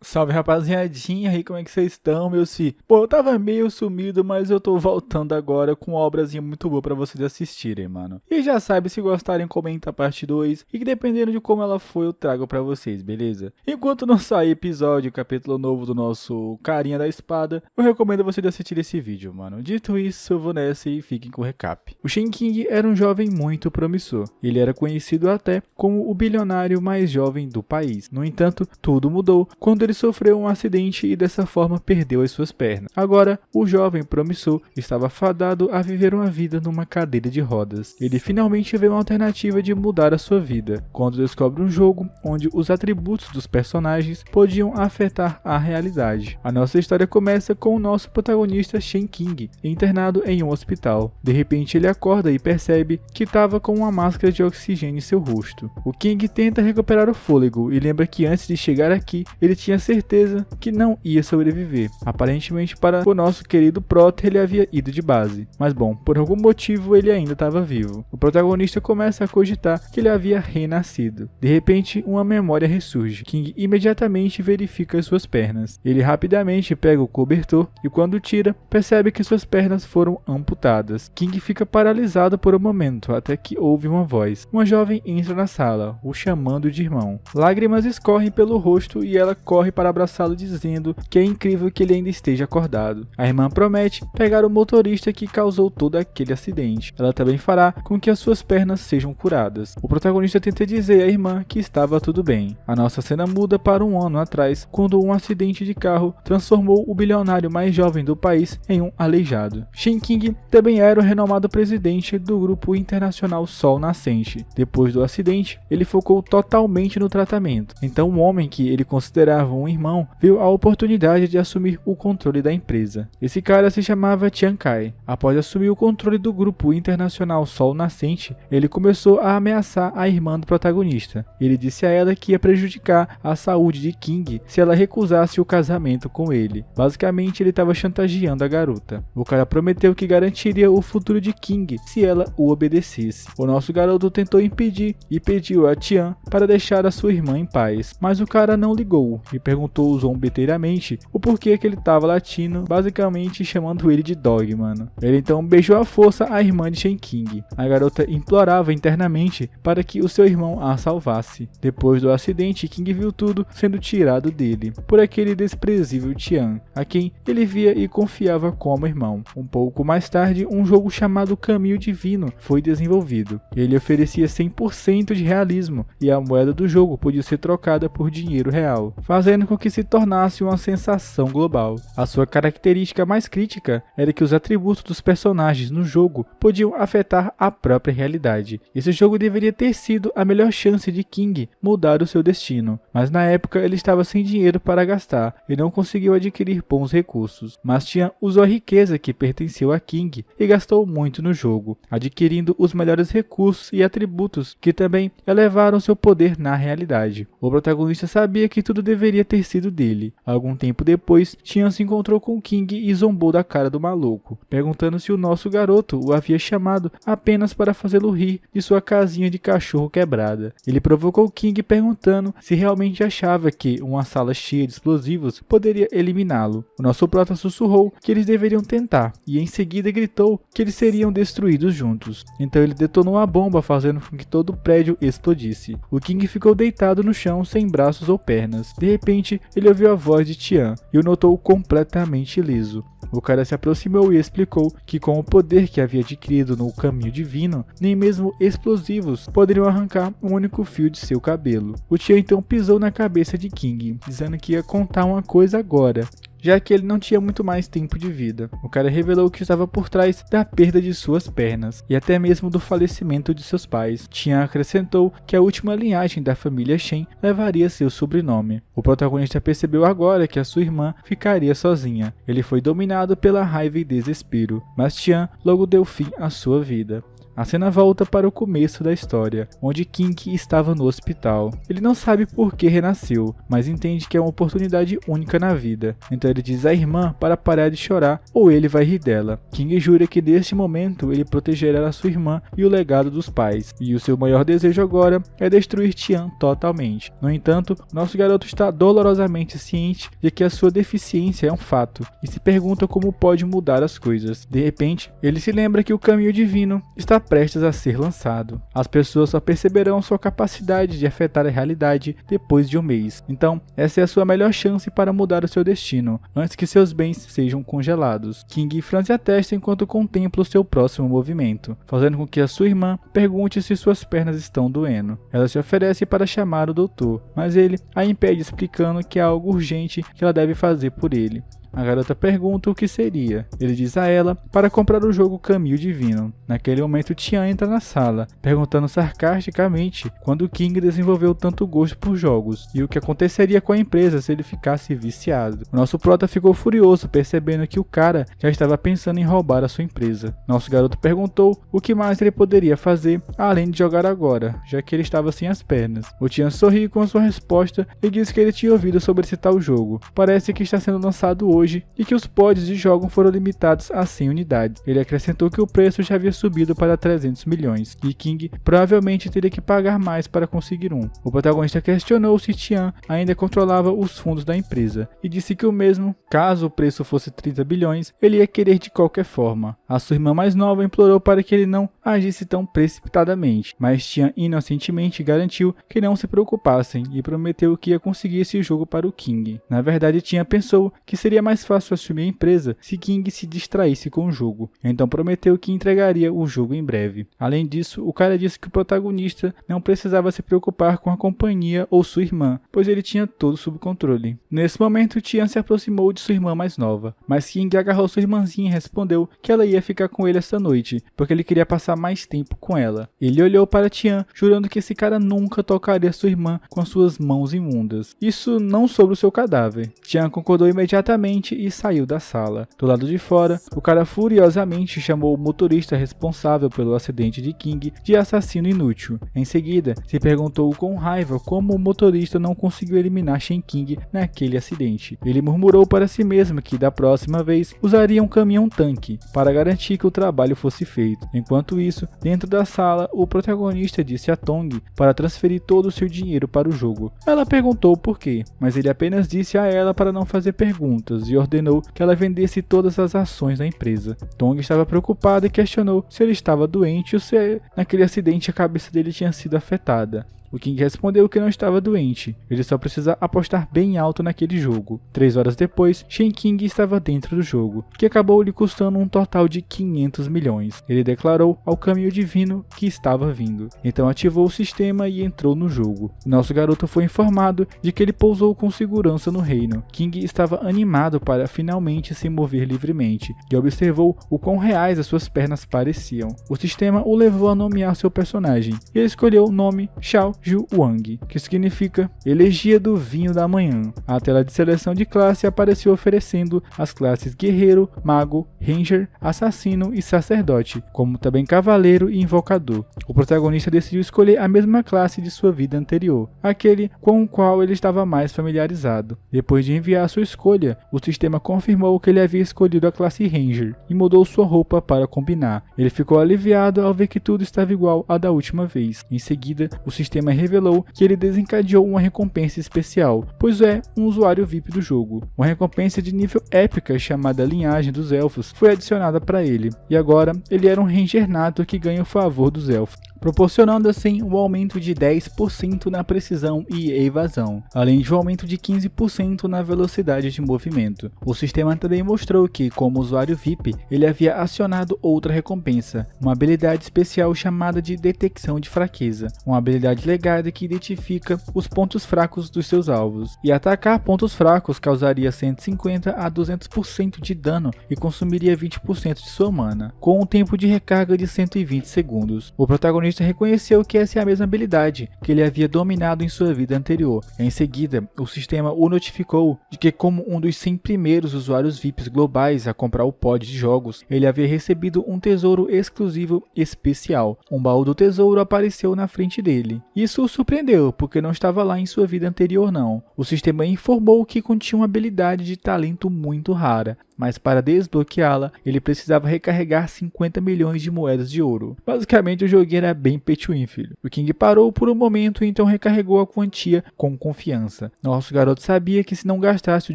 Salve rapaziadinha, aí como é que vocês estão, meus fi? Pô, eu tava meio sumido, mas eu tô voltando agora com uma obrazinha muito boa pra vocês assistirem, mano. E já sabe, se gostarem, comenta a parte 2 e que dependendo de como ela foi, eu trago pra vocês, beleza? Enquanto não sair episódio, capítulo novo do nosso Carinha da Espada, eu recomendo vocês assistirem esse vídeo, mano. Dito isso, eu vou nessa e fiquem com o recap. O Shen King era um jovem muito promissor. Ele era conhecido até como o bilionário mais jovem do país. No entanto, tudo mudou quando ele sofreu um acidente e dessa forma perdeu as suas pernas. Agora, o jovem promissor estava fadado a viver uma vida numa cadeira de rodas. Ele finalmente vê uma alternativa de mudar a sua vida, quando descobre um jogo onde os atributos dos personagens podiam afetar a realidade. A nossa história começa com o nosso protagonista Shen King, internado em um hospital. De repente ele acorda e percebe que estava com uma máscara de oxigênio em seu rosto. O King tenta recuperar o fôlego e lembra que antes de chegar aqui, ele tinha certeza que não ia sobreviver. Aparentemente para o nosso querido Prota ele havia ido de base, mas bom, por algum motivo ele ainda estava vivo. O protagonista começa a cogitar que ele havia renascido. De repente uma memória ressurge. King imediatamente verifica as suas pernas. Ele rapidamente pega o cobertor e quando tira, percebe que suas pernas foram amputadas. King fica paralisado por um momento até que ouve uma voz. Uma jovem entra na sala, o chamando de irmão. Lágrimas escorrem pelo rosto e ela corre para abraçá-lo dizendo que é incrível que ele ainda esteja acordado. A irmã promete pegar o motorista que causou todo aquele acidente. Ela também fará com que as suas pernas sejam curadas. O protagonista tenta dizer à irmã que estava tudo bem. A nossa cena muda para um ano atrás, quando um acidente de carro transformou o bilionário mais jovem do país em um aleijado. Shen King também era o renomado presidente do grupo internacional Sol Nascente. Depois do acidente, ele focou totalmente no tratamento. Então um homem que ele considerava um irmão, viu a oportunidade de assumir o controle da empresa. Esse cara se chamava Chiang Kai. Após assumir o controle do grupo internacional Sol Nascente, ele começou a ameaçar a irmã do protagonista. Ele disse a ela que ia prejudicar a saúde de King se ela recusasse o casamento com ele. Basicamente, ele estava chantageando a garota. O cara prometeu que garantiria o futuro de King se ela o obedecesse. O nosso garoto tentou impedir e pediu a Tian para deixar a sua irmã em paz, mas o cara não ligou e perguntou zombeteiramente o porquê que ele tava latindo, basicamente chamando ele de dog, mano. Ele então beijou à força a irmã de Shen King. A garota implorava internamente para que o seu irmão a salvasse. Depois do acidente, King viu tudo sendo tirado dele por aquele desprezível Tian, a quem ele via e confiava como irmão. Um pouco mais tarde, um jogo chamado Caminho Divino foi desenvolvido. Ele oferecia 100% de realismo e a moeda do jogo podia ser trocada por dinheiro real, fazendo com que se tornasse uma sensação global. A sua característica mais crítica era que os atributos dos personagens no jogo podiam afetar a própria realidade. Esse jogo deveria ter sido a melhor chance de King mudar o seu destino, mas na época ele estava sem dinheiro para gastar e não conseguiu adquirir bons recursos. Mas Tian usou a riqueza que pertenceu a King e gastou muito no jogo, adquirindo os melhores recursos e atributos que também elevaram seu poder na realidade. O protagonista sabia que tudo deveria ter sido dele. Algum tempo depois, Tian se encontrou com King e zombou da cara do maluco, perguntando se o nosso garoto o havia chamado apenas para fazê-lo rir de sua casinha de cachorro quebrada. Ele provocou King perguntando se realmente achava que uma sala cheia de explosivos poderia eliminá-lo. O nosso prota sussurrou que eles deveriam tentar e em seguida gritou que eles seriam destruídos juntos. Então ele detonou a bomba, fazendo com que todo o prédio explodisse. O King ficou deitado no chão sem braços ou pernas. De repente, ele ouviu a voz de Tian e o notou completamente liso. O cara se aproximou e explicou que com o poder que havia adquirido no caminho divino, nem mesmo explosivos poderiam arrancar um único fio de seu cabelo. O Tian então pisou na cabeça de King, dizendo que ia contar uma coisa agora, já que ele não tinha muito mais tempo de vida. O cara revelou que estava por trás da perda de suas pernas e até mesmo do falecimento de seus pais. Tian acrescentou que a última linhagem da família Shen levaria seu sobrenome. O protagonista percebeu agora que a sua irmã ficaria sozinha. Ele foi dominado pela raiva e desespero, mas Tian logo deu fim à sua vida. A cena volta para o começo da história, onde King estava no hospital. Ele não sabe por que renasceu, mas entende que é uma oportunidade única na vida. Então ele diz à irmã para parar de chorar ou ele vai rir dela. King jura que neste momento ele protegerá a sua irmã e o legado dos pais, e o seu maior desejo agora é destruir Tian totalmente. No entanto, nosso garoto está dolorosamente ciente de que a sua deficiência é um fato e se pergunta como pode mudar as coisas. De repente, ele se lembra que o caminho divino está prestes a ser lançado. As pessoas só perceberão sua capacidade de afetar a realidade depois de um mês. Então, essa é a sua melhor chance para mudar o seu destino, antes que seus bens sejam congelados. King franze a testa enquanto contempla o seu próximo movimento, fazendo com que a sua irmã pergunte se suas pernas estão doendo. Ela se oferece para chamar o doutor, mas ele a impede explicando que há algo urgente que ela deve fazer por ele. A garota pergunta o que seria. Ele diz a ela para comprar o jogo Caminho Divino. Naquele momento, Tian entra na sala, perguntando sarcasticamente quando King desenvolveu tanto gosto por jogos e o que aconteceria com a empresa se ele ficasse viciado. O nosso prota ficou furioso, percebendo que o cara já estava pensando em roubar a sua empresa. Nosso garoto perguntou o que mais ele poderia fazer além de jogar agora, já que ele estava sem as pernas. O Tian sorri com a sua resposta e disse que ele tinha ouvido sobre esse tal jogo. Parece que está sendo lançado hoje e que os pods de jogo foram limitados a 100 unidades. Ele acrescentou que o preço já havia subido para 300 milhões e King provavelmente teria que pagar mais para conseguir um. O protagonista questionou se Tian ainda controlava os fundos da empresa e disse que o mesmo, caso o preço fosse 30 bilhões, ele ia querer de qualquer forma. A sua irmã mais nova implorou para que ele não agisse tão precipitadamente, mas Tian inocentemente garantiu que não se preocupassem e prometeu que ia conseguir esse jogo para o King. Na verdade, Tian pensou que seria mais fácil assumir a empresa se King se distraísse com o jogo, então prometeu que entregaria o jogo em breve. Além disso, o cara disse que o protagonista não precisava se preocupar com a companhia ou sua irmã, pois ele tinha tudo sob controle. Nesse momento, Tian se aproximou de sua irmã mais nova, mas King agarrou sua irmãzinha e respondeu que ela ia ficar com ele essa noite, porque ele queria passar mais tempo com ela. Ele olhou para Tian, jurando que esse cara nunca tocaria sua irmã com suas mãos imundas. Isso não sobre o seu cadáver. Tian concordou imediatamente e saiu da sala. Do lado de fora, o cara furiosamente chamou o motorista responsável pelo acidente de King de assassino inútil. Em seguida, se perguntou com raiva como o motorista não conseguiu eliminar Shen King naquele acidente. Ele murmurou para si mesmo que da próxima vez usaria um caminhão-tanque para garantir que o trabalho fosse feito. Enquanto isso, dentro da sala, o protagonista disse a Tong para transferir todo o seu dinheiro para o jogo. Ela perguntou por quê, mas ele apenas disse a ela para não fazer perguntas e ordenou que ela vendesse todas as ações da empresa. Tong estava preocupada e questionou se ele estava doente ou se naquele acidente a cabeça dele tinha sido afetada. O King respondeu que não estava doente, ele só precisa apostar bem alto naquele jogo. 3 horas depois, Shen King estava dentro do jogo, que acabou lhe custando um total de 500 milhões. Ele declarou ao Caminho Divino que estava vindo, então ativou o sistema e entrou no jogo. Nosso garoto foi informado de que ele pousou com segurança no reino. King estava animado para finalmente se mover livremente, e observou o quão reais as suas pernas pareciam. O sistema o levou a nomear seu personagem, e ele escolheu o nome Xiao Ju Wang, que significa Elegia do Vinho da Manhã. A tela de seleção de classe apareceu oferecendo as classes Guerreiro, Mago, Ranger, Assassino e Sacerdote, como também Cavaleiro e Invocador. O protagonista decidiu escolher a mesma classe de sua vida anterior, aquele com o qual ele estava mais familiarizado. Depois de enviar sua escolha, o sistema confirmou que ele havia escolhido a classe Ranger e mudou sua roupa para combinar. Ele ficou aliviado ao ver que tudo estava igual à da última vez. Em seguida, o sistema revelou que ele desencadeou uma recompensa especial, pois é um usuário VIP do jogo. Uma recompensa de nível épica chamada Linhagem dos Elfos foi adicionada para ele, e agora ele era um Ranger nato que ganha o favor dos elfos, proporcionando assim um aumento de 10% na precisão e evasão, além de um aumento de 15% na velocidade de movimento. O sistema também mostrou que, como usuário VIP, ele havia acionado outra recompensa, uma habilidade especial chamada de Detecção de Fraqueza, uma habilidade legada que identifica os pontos fracos dos seus alvos, e atacar pontos fracos causaria 150 a 200% de dano e consumiria 20% de sua mana, com um tempo de recarga de 120 segundos. O protagonista protagonista reconheceu que essa é a mesma habilidade que ele havia dominado em sua vida anterior. Em seguida, o sistema o notificou de que, como um dos 100 primeiros usuários VIPs globais a comprar o pod de jogos, ele havia recebido um tesouro exclusivo especial. Um baú do tesouro apareceu na frente dele. Isso o surpreendeu, porque não estava lá em sua vida anterior não. O sistema informou que continha uma habilidade de talento muito rara, mas para desbloqueá-la, ele precisava recarregar 50 milhões de moedas de ouro. Basicamente, o joguinho era bem pay to win, filho. O King parou por um momento e então recarregou a quantia com confiança. Nosso garoto sabia que se não gastasse o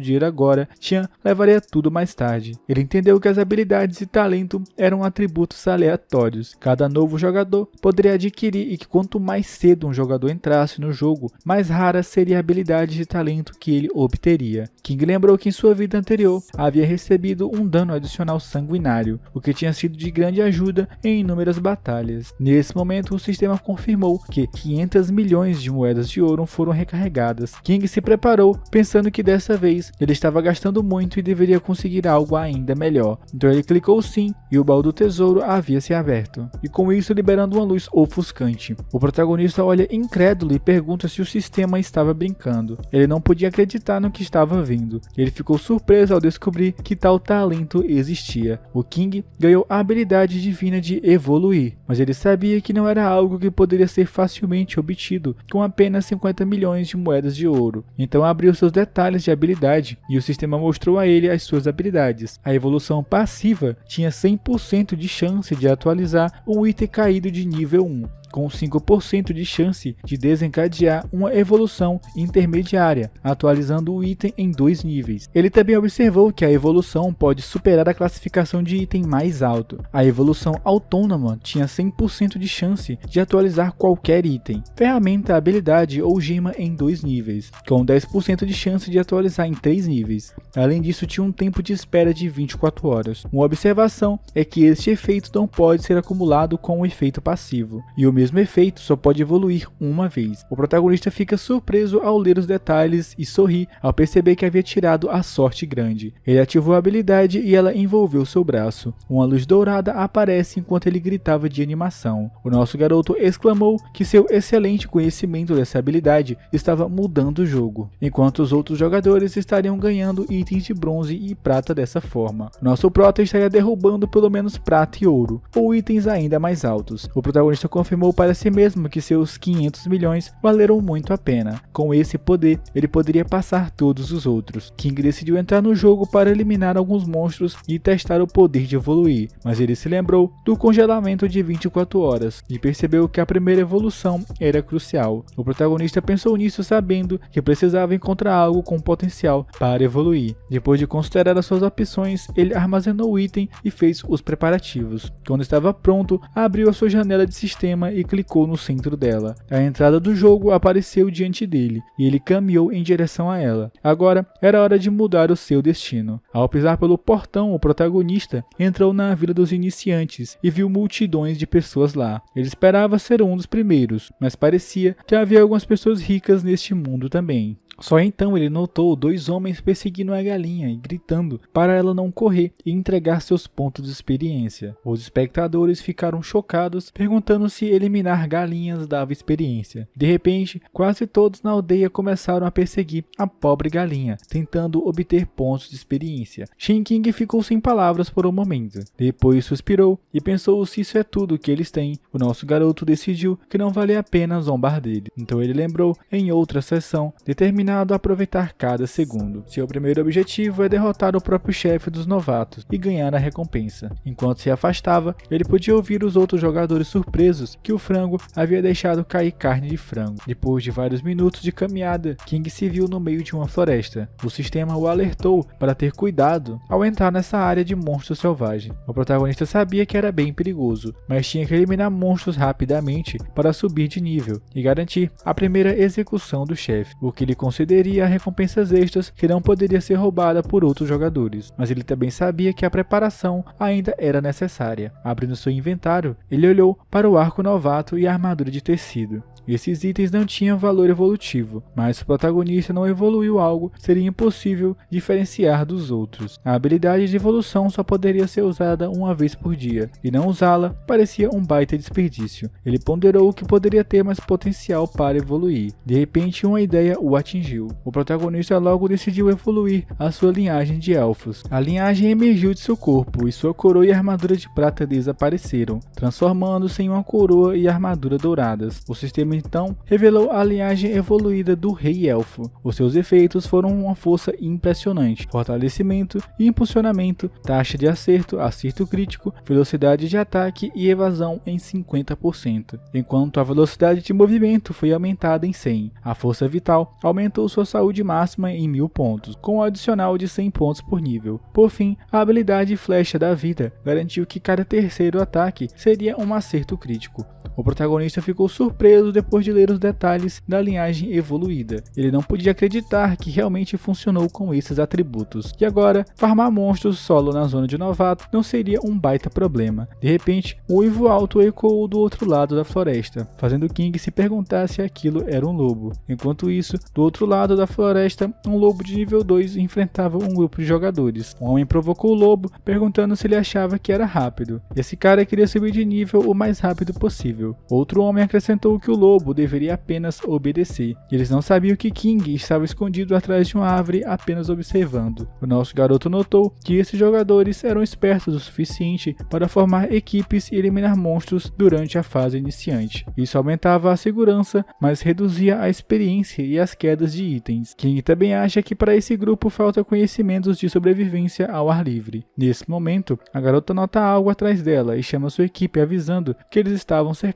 dinheiro agora, Tian levaria tudo mais tarde. Ele entendeu que as habilidades e talento eram atributos aleatórios. Cada novo jogador poderia adquirir e que quanto mais cedo um jogador entrasse no jogo, mais rara seria a habilidade de talento que ele obteria. King lembrou que em sua vida anterior havia recebido um dano adicional sanguinário, o que tinha sido de grande ajuda em inúmeras batalhas. Nesse momento, o sistema confirmou que 500 milhões de moedas de ouro foram recarregadas. King se preparou, pensando que dessa vez ele estava gastando muito e deveria conseguir algo ainda melhor. Então ele clicou sim e o baú do tesouro havia se aberto, e com isso liberando uma luz ofuscante. O protagonista olha incrédulo e pergunta se o sistema estava brincando. Ele não podia acreditar no que estava vendo. Ele ficou surpreso ao descobrir que tal talento existia. O King ganhou a habilidade divina de evoluir, mas ele sabia que não era algo que poderia ser facilmente obtido com apenas 50 milhões de moedas de ouro. Então abriu seus detalhes de habilidade e o sistema mostrou a ele as suas habilidades. A evolução passiva tinha 100% de chance de atualizar um item caído de nível 1. Com 5% de chance de desencadear uma evolução intermediária, atualizando o item em 2 níveis. Ele também observou que a evolução pode superar a classificação de item mais alto. A evolução autônoma tinha 100% de chance de atualizar qualquer item, ferramenta, habilidade ou gema em 2 níveis, com 10% de chance de atualizar em 3 níveis. Além disso, tinha um tempo de espera de 24 horas. Uma observação é que este efeito não pode ser acumulado com um efeito passivo, e o mesmo efeito só pode evoluir uma vez. O protagonista fica surpreso ao ler os detalhes e sorri ao perceber que havia tirado a sorte grande. Ele ativou a habilidade e ela envolveu seu braço. Uma luz dourada aparece enquanto ele gritava de animação. O nosso garoto exclamou que seu excelente conhecimento dessa habilidade estava mudando o jogo, enquanto os outros jogadores estariam ganhando itens de bronze e prata dessa forma. Nosso prota estaria derrubando pelo menos prata e ouro, ou itens ainda mais altos. O protagonista confirmou para si mesmo que seus 500 milhões valeram muito a pena. Com esse poder, ele poderia passar todos os outros. King decidiu entrar no jogo para eliminar alguns monstros e testar o poder de evoluir, mas ele se lembrou do congelamento de 24 horas e percebeu que a primeira evolução era crucial. O protagonista pensou nisso sabendo que precisava encontrar algo com potencial para evoluir. Depois de considerar as suas opções, ele armazenou o item e fez os preparativos. Quando estava pronto, abriu a sua janela de sistema e clicou no centro dela. A entrada do jogo apareceu diante dele e ele caminhou em direção a ela. Agora era hora de mudar o seu destino. Ao pisar pelo portão, o protagonista entrou na Vila dos Iniciantes e viu multidões de pessoas lá. Ele esperava ser um dos primeiros, mas parecia que havia algumas pessoas ricas neste mundo também. Só então ele notou 2 homens perseguindo a galinha e gritando para ela não correr e entregar seus pontos de experiência. Os espectadores ficaram chocados, perguntando se eliminar galinhas dava experiência. De repente, quase todos na aldeia começaram a perseguir a pobre galinha, tentando obter pontos de experiência. Shen King ficou sem palavras por um momento. Depois suspirou e pensou se isso é tudo que eles têm. O nosso garoto decidiu que não valia a pena zombar dele. Então ele lembrou, em outra sessão, determinado a aproveitar cada segundo. Seu primeiro objetivo é derrotar o próprio chefe dos novatos e ganhar a recompensa. Enquanto se afastava, ele podia ouvir os outros jogadores surpresos que o frango havia deixado cair carne de frango. Depois de vários minutos de caminhada, King se viu no meio de uma floresta. O sistema o alertou para ter cuidado ao entrar nessa área de monstros selvagens. O protagonista sabia que era bem perigoso, mas tinha que eliminar monstros rapidamente para subir de nível e garantir a primeira execução do chefe, o que ele conseguiu concederia recompensas extras que não poderia ser roubada por outros jogadores, mas ele também sabia que a preparação ainda era necessária. Abrindo seu inventário, ele olhou para o arco novato e a armadura de tecido. Esses itens não tinham valor evolutivo, mas se o protagonista não evoluiu algo, seria impossível diferenciar dos outros. A habilidade de evolução só poderia ser usada uma vez por dia, e não usá-la parecia um baita desperdício. Ele ponderou que poderia ter mais potencial para evoluir. De repente, uma ideia o atingiu. O protagonista logo decidiu evoluir a sua linhagem de elfos. A linhagem emergiu de seu corpo, e sua coroa e armadura de prata desapareceram, transformando-se em uma coroa e armadura douradas. O sistema então revelou a linhagem evoluída do Rei Elfo. Os seus efeitos foram uma força impressionante, fortalecimento e impulsionamento, taxa de acerto, acerto crítico, velocidade de ataque e evasão em 50%, enquanto a velocidade de movimento foi aumentada em 100%. A força vital aumentou sua saúde máxima em 1000 pontos, com um adicional de 100 pontos por nível. Por fim, a habilidade Flecha da Vida garantiu que cada terceiro ataque seria um acerto crítico. O protagonista ficou surpreso depois de ler os detalhes da linhagem evoluída. Ele não podia acreditar que realmente funcionou com esses atributos. E agora, farmar monstros solo na zona de novato não seria um baita problema. De repente, um uivo alto ecoou do outro lado da floresta, fazendo King se perguntar se aquilo era um lobo. Enquanto isso, do outro lado da floresta, um lobo de nível 2 enfrentava um grupo de jogadores. Um homem provocou o lobo, perguntando se ele achava que era rápido. Esse cara queria subir de nível o mais rápido possível. Outro homem acrescentou que o lobo deveria apenas obedecer. Eles não sabiam que King estava escondido atrás de uma árvore apenas observando. O nosso garoto notou que esses jogadores eram espertos o suficiente para formar equipes e eliminar monstros durante a fase iniciante. Isso aumentava a segurança, mas reduzia a experiência e as quedas de itens. King também acha que para esse grupo falta conhecimentos de sobrevivência ao ar livre. Nesse momento, a garota nota algo atrás dela e chama sua equipe avisando que eles estavam cercados.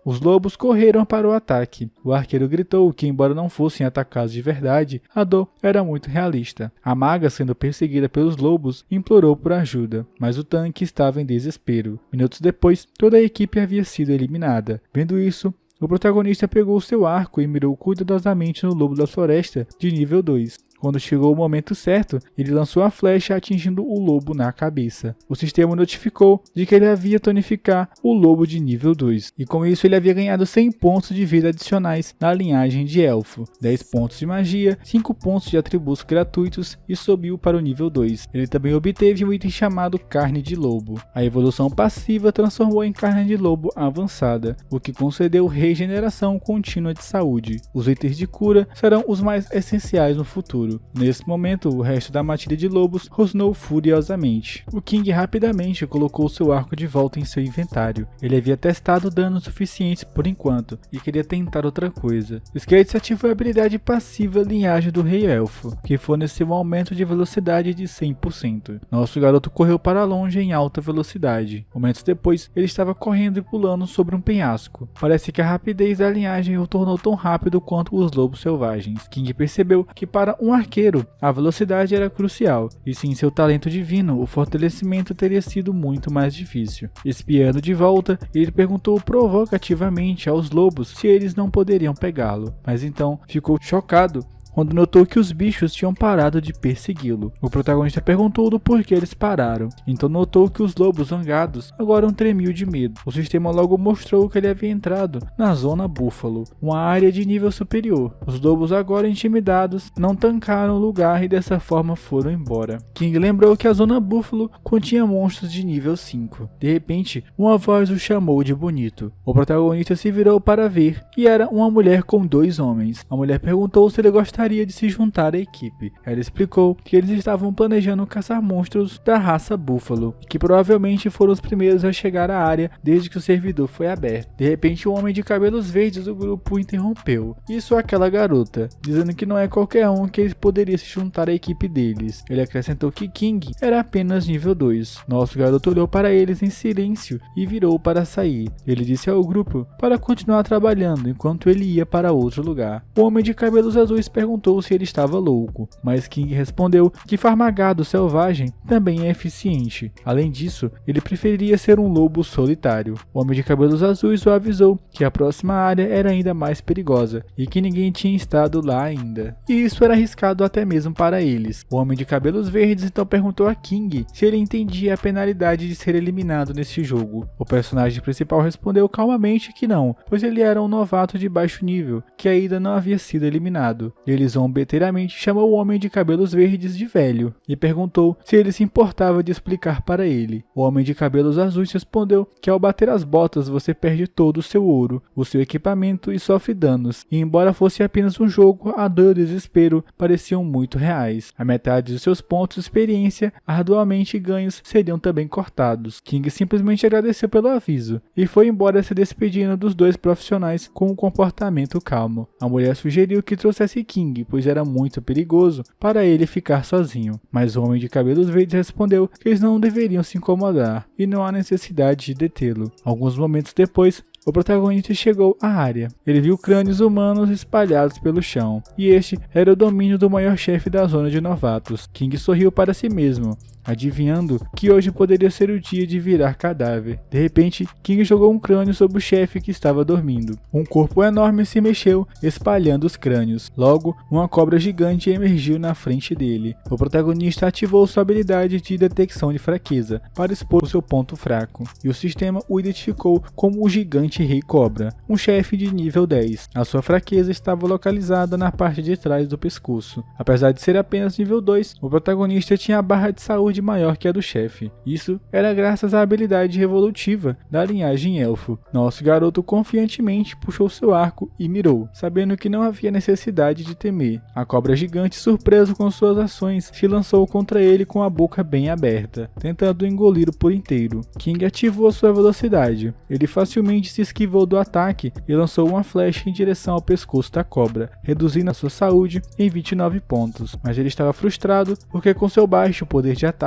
Os lobos correram para o ataque. O arqueiro gritou que, embora não fossem atacados de verdade, a dor era muito realista. A maga, sendo perseguida pelos lobos, implorou por ajuda, mas o tanque estava em desespero. Minutos depois, toda a equipe havia sido eliminada. Vendo isso, o protagonista pegou seu arco e mirou cuidadosamente no lobo da floresta de nível 2. Quando chegou o momento certo, ele lançou a flecha atingindo o lobo na cabeça. O sistema notificou de que ele havia tonificar o lobo de nível 2, e com isso ele havia ganhado 100 pontos de vida adicionais na linhagem de elfo, 10 pontos de magia, 5 pontos de atributos gratuitos e subiu para o nível 2. Ele também obteve um item chamado Carne de Lobo. A evolução passiva transformou em Carne de Lobo avançada, o que concedeu regeneração contínua de saúde. Os itens de cura serão os mais essenciais no futuro. Nesse momento, o resto da matilha de lobos rosnou furiosamente. O King rapidamente colocou seu arco de volta em seu inventário. Ele havia testado danos suficientes por enquanto e queria tentar outra coisa. Skate ativou a habilidade passiva Linhagem do Rei Elfo, que forneceu um aumento de velocidade de 100%. Nosso garoto correu para longe em alta velocidade. Momentos depois, ele estava correndo e pulando sobre um penhasco. Parece que a rapidez da linhagem o tornou tão rápido quanto os lobos selvagens. King percebeu que para um arqueiro, a velocidade era crucial, e sem seu talento divino, o fortalecimento teria sido muito mais difícil. Espiando de volta, ele perguntou provocativamente aos lobos se eles não poderiam pegá-lo, mas então ficou chocado quando notou que os bichos tinham parado de persegui-lo. O protagonista perguntou do porquê eles pararam, então notou que os lobos zangados agora tremiam de medo. O sistema logo mostrou que ele havia entrado na Zona Búfalo, uma área de nível superior. Os lobos agora intimidados não tancaram o lugar e dessa forma foram embora. King lembrou que a Zona Búfalo continha monstros de nível 5. De repente, uma voz o chamou de bonito. O protagonista se virou para ver e era uma mulher com 2 homens. A mulher perguntou se ele gostaria de se juntar à equipe. Ela explicou que eles estavam planejando caçar monstros da raça búfalo, e que provavelmente foram os primeiros a chegar à área desde que o servidor foi aberto. De repente, um homem de cabelos verdes do grupo interrompeu. Isso aquela garota, dizendo que não é qualquer um que poderia se juntar à equipe deles. Ele acrescentou que King era apenas nível 2. Nosso garoto olhou para eles em silêncio e virou para sair. Ele disse ao grupo para continuar trabalhando enquanto ele ia para outro lugar. O homem de cabelos azuis perguntou perguntou se ele estava louco, mas King respondeu que farmar gado selvagem também é eficiente. Além disso, ele preferiria ser um lobo solitário. O homem de cabelos azuis o avisou que a próxima área era ainda mais perigosa e que ninguém tinha estado lá ainda. E isso era arriscado até mesmo para eles. O homem de cabelos verdes então perguntou a King se ele entendia a penalidade de ser eliminado nesse jogo. O personagem principal respondeu calmamente que não, pois ele era um novato de baixo nível, que ainda não havia sido eliminado. Ele zombeteiramente chamou o homem de cabelos verdes de velho e perguntou se ele se importava de explicar para ele. O homem de cabelos azuis respondeu que ao bater as botas você perde todo o seu ouro, o seu equipamento e sofre danos, e embora fosse apenas um jogo, a dor e o desespero pareciam muito reais. A metade dos seus pontos de experiência arduamente ganhos seriam também cortados. King simplesmente agradeceu pelo aviso e foi embora se despedindo dos dois profissionais com um comportamento calmo. A mulher sugeriu que trouxesse King, pois era muito perigoso para ele ficar sozinho, mas o homem de cabelos verdes respondeu que eles não deveriam se incomodar e não há necessidade de detê-lo. Alguns momentos depois, o protagonista chegou à área. Ele viu crânios humanos espalhados pelo chão, e este era o domínio do maior chefe da zona de novatos. King sorriu para si mesmo, adivinhando que hoje poderia ser o dia de virar cadáver. De repente, King jogou um crânio sobre o chefe que estava dormindo. Um corpo enorme se mexeu, espalhando os crânios. Logo, uma cobra gigante emergiu na frente dele. O protagonista ativou sua habilidade de detecção de fraqueza para expor o seu ponto fraco, e o sistema o identificou como o gigante Rei Cobra, um chefe de nível 10. A sua fraqueza estava localizada na parte de trás do pescoço. Apesar de ser apenas nível 2, o protagonista tinha a barra de saúde maior que a do chefe. Isso era graças à habilidade revolutiva da linhagem elfo. Nosso garoto confiantemente puxou seu arco e mirou, sabendo que não havia necessidade de temer. A cobra gigante, surpreso com suas ações, se lançou contra ele com a boca bem aberta, tentando engoli-lo por inteiro. King ativou sua velocidade. Ele facilmente se esquivou do ataque e lançou uma flecha em direção ao pescoço da cobra, reduzindo a sua saúde em 29 pontos. Mas ele estava frustrado porque com seu baixo poder de ataque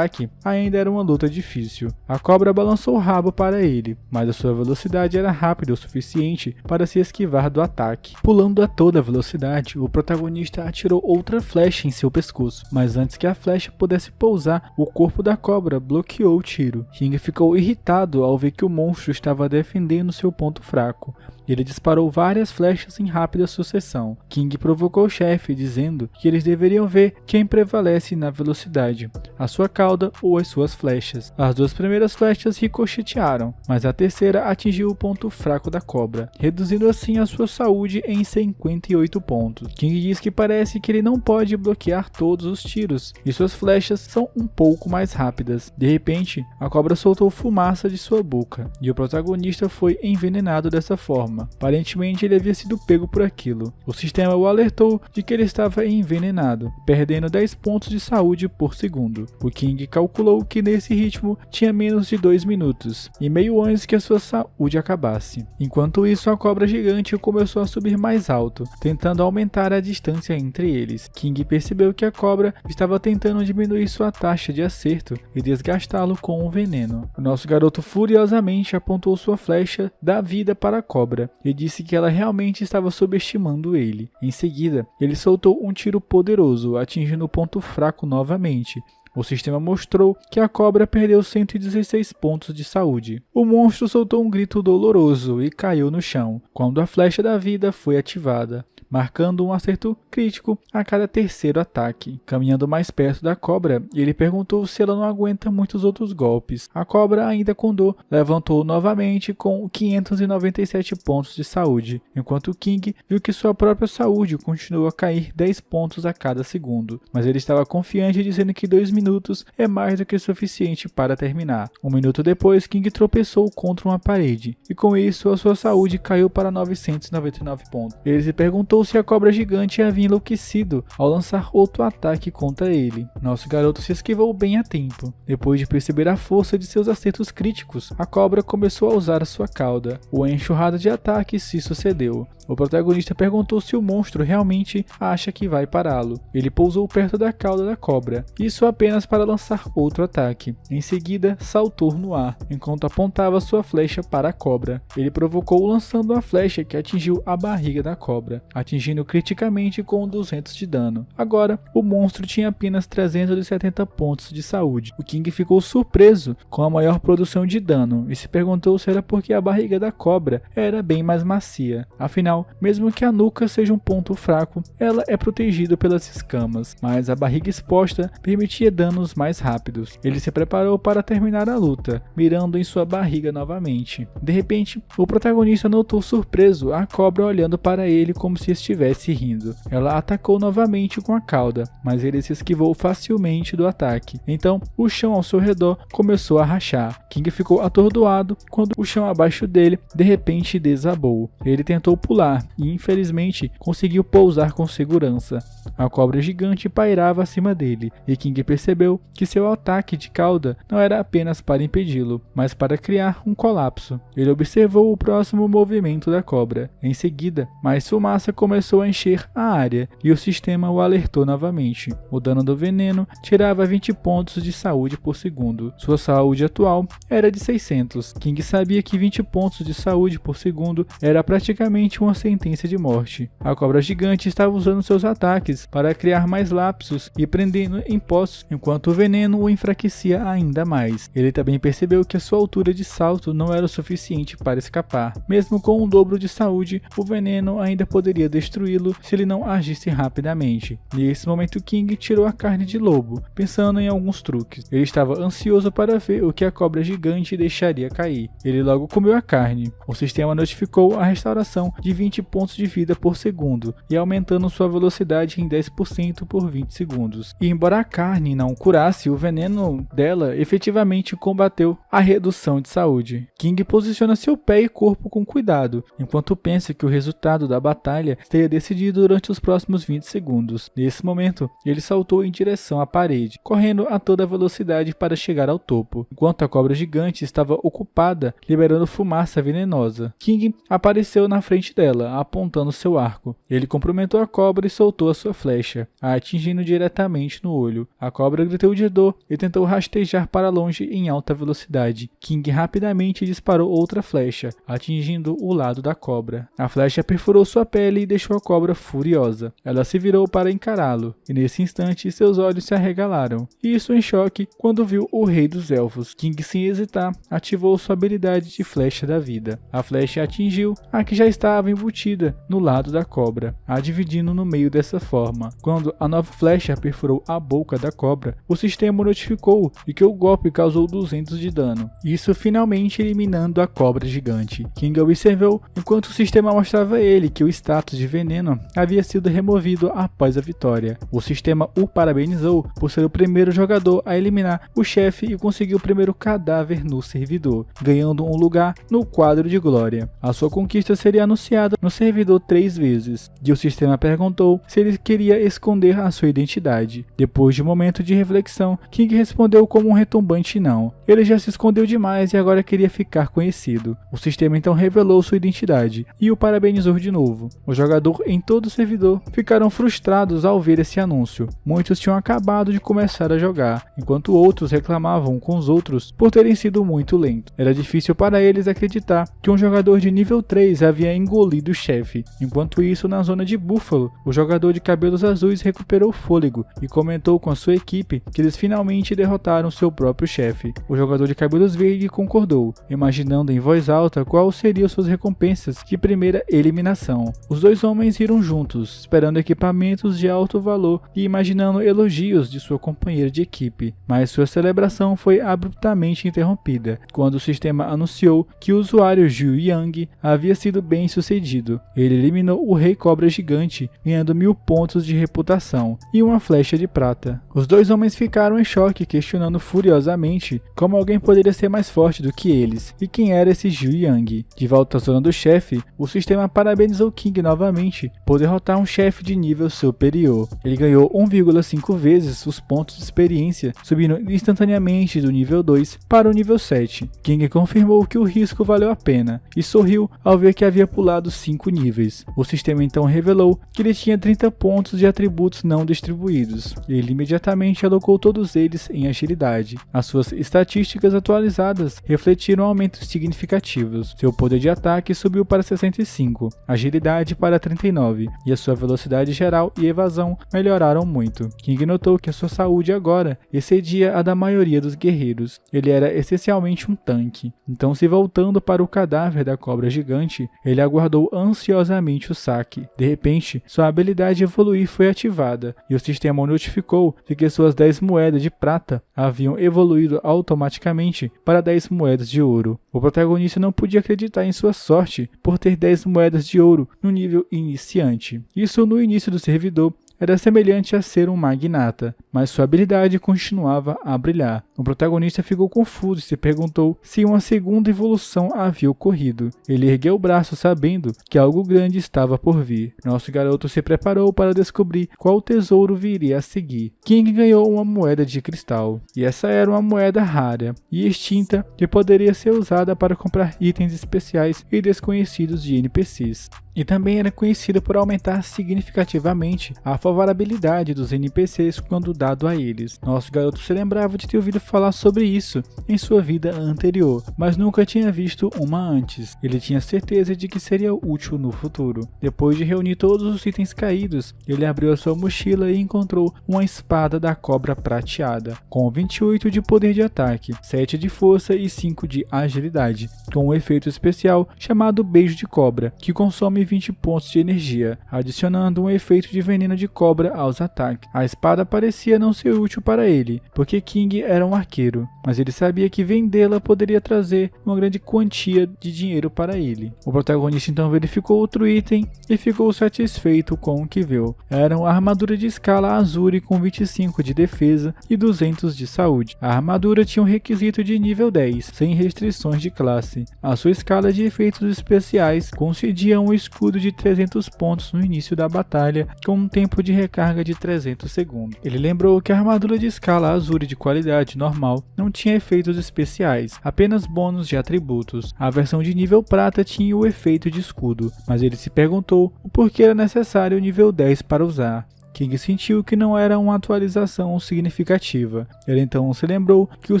ainda era uma luta difícil. A cobra balançou o rabo para ele, mas a sua velocidade era rápida o suficiente para se esquivar do ataque. Pulando a toda velocidade, o protagonista atirou outra flecha em seu pescoço, mas antes que a flecha pudesse pousar, o corpo da cobra bloqueou o tiro. King ficou irritado ao ver que o monstro estava defendendo seu ponto fraco. Ele disparou várias flechas em rápida sucessão. King provocou o chefe, dizendo que eles deveriam ver quem prevalece na velocidade, a sua cauda ou as suas flechas. As duas primeiras flechas ricochetearam, mas a terceira atingiu o ponto fraco da cobra, reduzindo assim a sua saúde em 58 pontos. King diz que parece que ele não pode bloquear todos os tiros, e suas flechas são um pouco mais rápidas. De repente, a cobra soltou fumaça de sua boca, e o protagonista foi envenenado dessa forma. Aparentemente ele havia sido pego por aquilo. O sistema o alertou de que ele estava envenenado, perdendo 10 pontos de saúde por segundo. O King calculou que nesse ritmo tinha menos de 2 minutos, e meio antes que a sua saúde acabasse. Enquanto isso, a cobra gigante começou a subir mais alto, tentando aumentar a distância entre eles. King percebeu que a cobra estava tentando diminuir sua taxa de acerto e desgastá-lo com o veneno. O nosso garoto furiosamente apontou sua flecha da vida para a cobra e disse que ela realmente estava subestimando ele. Em seguida, ele soltou um tiro poderoso, atingindo o ponto fraco novamente. O sistema mostrou que a cobra perdeu 116 pontos de saúde. O monstro soltou um grito doloroso e caiu no chão, quando a flecha da vida foi ativada, marcando um acerto crítico a cada terceiro ataque. Caminhando mais perto da cobra, ele perguntou se ela não aguenta muitos outros golpes. A cobra, ainda com dor, levantou novamente com 597 pontos de saúde, enquanto King viu que sua própria saúde continuou a cair 10 pontos a cada segundo, mas ele estava confiante dizendo que 2 minutos é mais do que suficiente para terminar. Um minuto depois, King tropeçou contra uma parede, e com isso a sua saúde caiu para 999 pontos. Ele se perguntou se a cobra gigante havia enlouquecido ao lançar outro ataque contra ele. Nosso garoto se esquivou bem a tempo. Depois de perceber a força de seus acertos críticos, a cobra começou a usar a sua cauda. Uma enxurrada de ataques se sucedeu. O protagonista perguntou se o monstro realmente acha que vai pará-lo. Ele pousou perto da cauda da cobra, isso apenas para lançar outro ataque. Em seguida, saltou no ar, enquanto apontava sua flecha para a cobra. Ele provocou lançando uma flecha que atingiu a barriga da cobra, atingindo criticamente com 200 de dano. Agora, o monstro tinha apenas 370 pontos de saúde. O King ficou surpreso com a maior produção de dano e se perguntou se era porque a barriga da cobra era bem mais macia. Afinal, mesmo que a nuca seja um ponto fraco, ela é protegida pelas escamas, mas a barriga exposta permitia danos mais rápidos. Ele se preparou para terminar a luta, mirando em sua barriga novamente. De repente, o protagonista notou surpreso a cobra olhando para ele como se estivesse rindo. Ela atacou novamente com a cauda, mas ele se esquivou facilmente do ataque. Então, o chão ao seu redor começou a rachar. King ficou atordoado quando o chão abaixo dele de repente desabou. Ele tentou pular e, infelizmente, conseguiu pousar com segurança. A cobra gigante pairava acima dele e King percebeu que seu ataque de cauda não era apenas para impedi-lo, mas para criar um colapso. Ele observou o próximo movimento da cobra. Em seguida, mais fumaça começou a encher a área e o sistema o alertou novamente. O dano do veneno tirava 20 pontos de saúde por segundo. Sua saúde atual era de 600. King sabia que 20 pontos de saúde por segundo era praticamente uma sentença de morte. A cobra gigante estava usando seus ataques para criar mais lapsos e prendendo em poços, enquanto o veneno o enfraquecia ainda mais. Ele também percebeu que a sua altura de salto não era o suficiente para escapar. Mesmo com um dobro de saúde, o veneno ainda poderia destruí-lo se ele não agisse rapidamente. Nesse momento, King tirou a carne de lobo, pensando em alguns truques. Ele estava ansioso para ver o que a cobra gigante deixaria cair. Ele logo comeu a carne. O sistema notificou a restauração de 20 pontos de vida por segundo e aumentando sua velocidade em 10% por 20 segundos. E embora a carne não curasse, o veneno dela efetivamente combateu a redução de saúde. King posiciona seu pé e corpo com cuidado, enquanto pensa que o resultado da batalha seria decidido durante os próximos 20 segundos. Nesse momento, ele saltou em direção à parede, correndo a toda velocidade para chegar ao topo, enquanto a cobra gigante estava ocupada liberando fumaça venenosa. King apareceu na frente dela, apontando seu arco. Ele cumprimentou a cobra e soltou a sua flecha, a atingindo diretamente no olho. A cobra gritou de dor e tentou rastejar para longe em alta velocidade. King rapidamente disparou outra flecha, atingindo o lado da cobra. A flecha perfurou sua pele e deixou a cobra furiosa. Ela se virou para encará-lo, e nesse instante seus olhos se arregalaram. Isso em choque quando viu o rei dos elfos. King, sem hesitar, ativou sua habilidade de flecha da vida. A flecha atingiu a que já estava embutida no lado da cobra, a dividindo no meio dessa forma. Quando a nova flecha perfurou a boca da cobra, o sistema notificou de que o golpe causou 200 de dano, isso finalmente eliminando a cobra gigante. King observou enquanto o sistema mostrava a ele que o status de veneno havia sido removido após a vitória. O sistema o parabenizou por ser o primeiro jogador a eliminar o chefe e conseguir o primeiro cadáver no servidor, ganhando um lugar no quadro de glória. A sua conquista seria anunciada no servidor 3 vezes, e o sistema perguntou se ele queria esconder a sua identidade. Depois de um momento de reflexão, King respondeu como um retumbante não. Ele já se escondeu demais e agora queria ficar conhecido. O sistema então revelou sua identidade e o parabenizou de novo. O jogador em todo o servidor ficaram frustrados ao ver esse anúncio. Muitos tinham acabado de começar a jogar, enquanto outros reclamavam com os outros por terem sido muito lentos. Era difícil para eles acreditar que um jogador de nível 3 havia engolido o chefe. Enquanto isso, na zona de Búfalo, o jogador de cabelos azuis recuperou o fôlego e comentou com a sua equipe que eles finalmente derrotaram seu próprio chefe. O jogador de cabelos verdes concordou, imaginando em voz alta qual seriam suas recompensas de primeira eliminação. Os dois homens riram juntos, esperando equipamentos de alto valor e imaginando elogios de sua companheira de equipe, mas sua celebração foi abruptamente interrompida quando o sistema anunciou que o usuário Zhu Yang havia sido bem sucedido. Ele eliminou o Rei Cobra Gigante, ganhando 1000 pontos de reputação e uma flecha de prata. Os dois homens ficaram em choque, questionando furiosamente como alguém poderia ser mais forte do que eles e quem era esse Zhu Yang. De volta à zona do chefe, o sistema parabenizou King novamente por derrotar um chefe de nível superior. Ele ganhou 1,5 vezes os pontos de experiência, subindo instantaneamente do nível 2 para o nível 7. King confirmou que o risco valeu a pena e sorriu ao ver que havia pulado os 5 níveis. O sistema então revelou que ele tinha 30 pontos de atributos não distribuídos. Ele imediatamente alocou todos eles em agilidade. As suas estatísticas atualizadas refletiram aumentos significativos. Seu poder de ataque subiu para 65, agilidade para 39, e a sua velocidade geral e evasão melhoraram muito. King notou que a sua saúde agora excedia a da maioria dos guerreiros. Ele era essencialmente um tanque. Então, se voltando para o cadáver da cobra gigante, ele aguardou ansiosamente o saque. De repente, sua habilidade de evoluir foi ativada, e o sistema o notificou de que suas 10 moedas de prata haviam evoluído automaticamente para 10 moedas de ouro. O protagonista não podia acreditar em sua sorte por ter 10 moedas de ouro no nível iniciante. Isso no início do servidor era semelhante a ser um magnata, mas sua habilidade continuava a brilhar. O protagonista ficou confuso e se perguntou se uma segunda evolução havia ocorrido. Ele ergueu o braço sabendo que algo grande estava por vir. Nosso garoto se preparou para descobrir qual tesouro viria a seguir. King ganhou uma moeda de cristal, e essa era uma moeda rara e extinta que poderia ser usada para comprar itens especiais e desconhecidos de NPCs. E também era conhecida por aumentar significativamente a favorabilidade dos NPCs quando dado a eles. Nosso garoto se lembrava de ter ouvido falar sobre isso em sua vida anterior, mas nunca tinha visto uma antes. Ele tinha certeza de que seria útil no futuro. Depois de reunir todos os itens caídos, ele abriu a sua mochila e encontrou uma espada da cobra prateada, com 28 de poder de ataque, 7 de força e 5 de agilidade, com um efeito especial chamado Beijo de Cobra, que consome 20 pontos de energia, adicionando um efeito de veneno de cobra aos ataques. A espada parecia não ser útil para ele, porque King era um arqueiro, mas ele sabia que vendê-la poderia trazer uma grande quantia de dinheiro para ele. O protagonista então verificou outro item e ficou satisfeito com o que viu. Era uma armadura de escala Azure com 25 de defesa e 200 de saúde. A armadura tinha um requisito de nível 10, sem restrições de classe. A sua escala de efeitos especiais concedia um escudo de 300 pontos no início da batalha, com um tempo de recarga de 300 segundos. Ele lembrou que a armadura de escala Azure de qualidade normal não tinha efeitos especiais, apenas bônus de atributos. A versão de nível prata tinha o efeito de escudo, mas ele se perguntou o porquê era necessário o nível 10 para usar. King sentiu que não era uma atualização significativa. Ele então se lembrou que o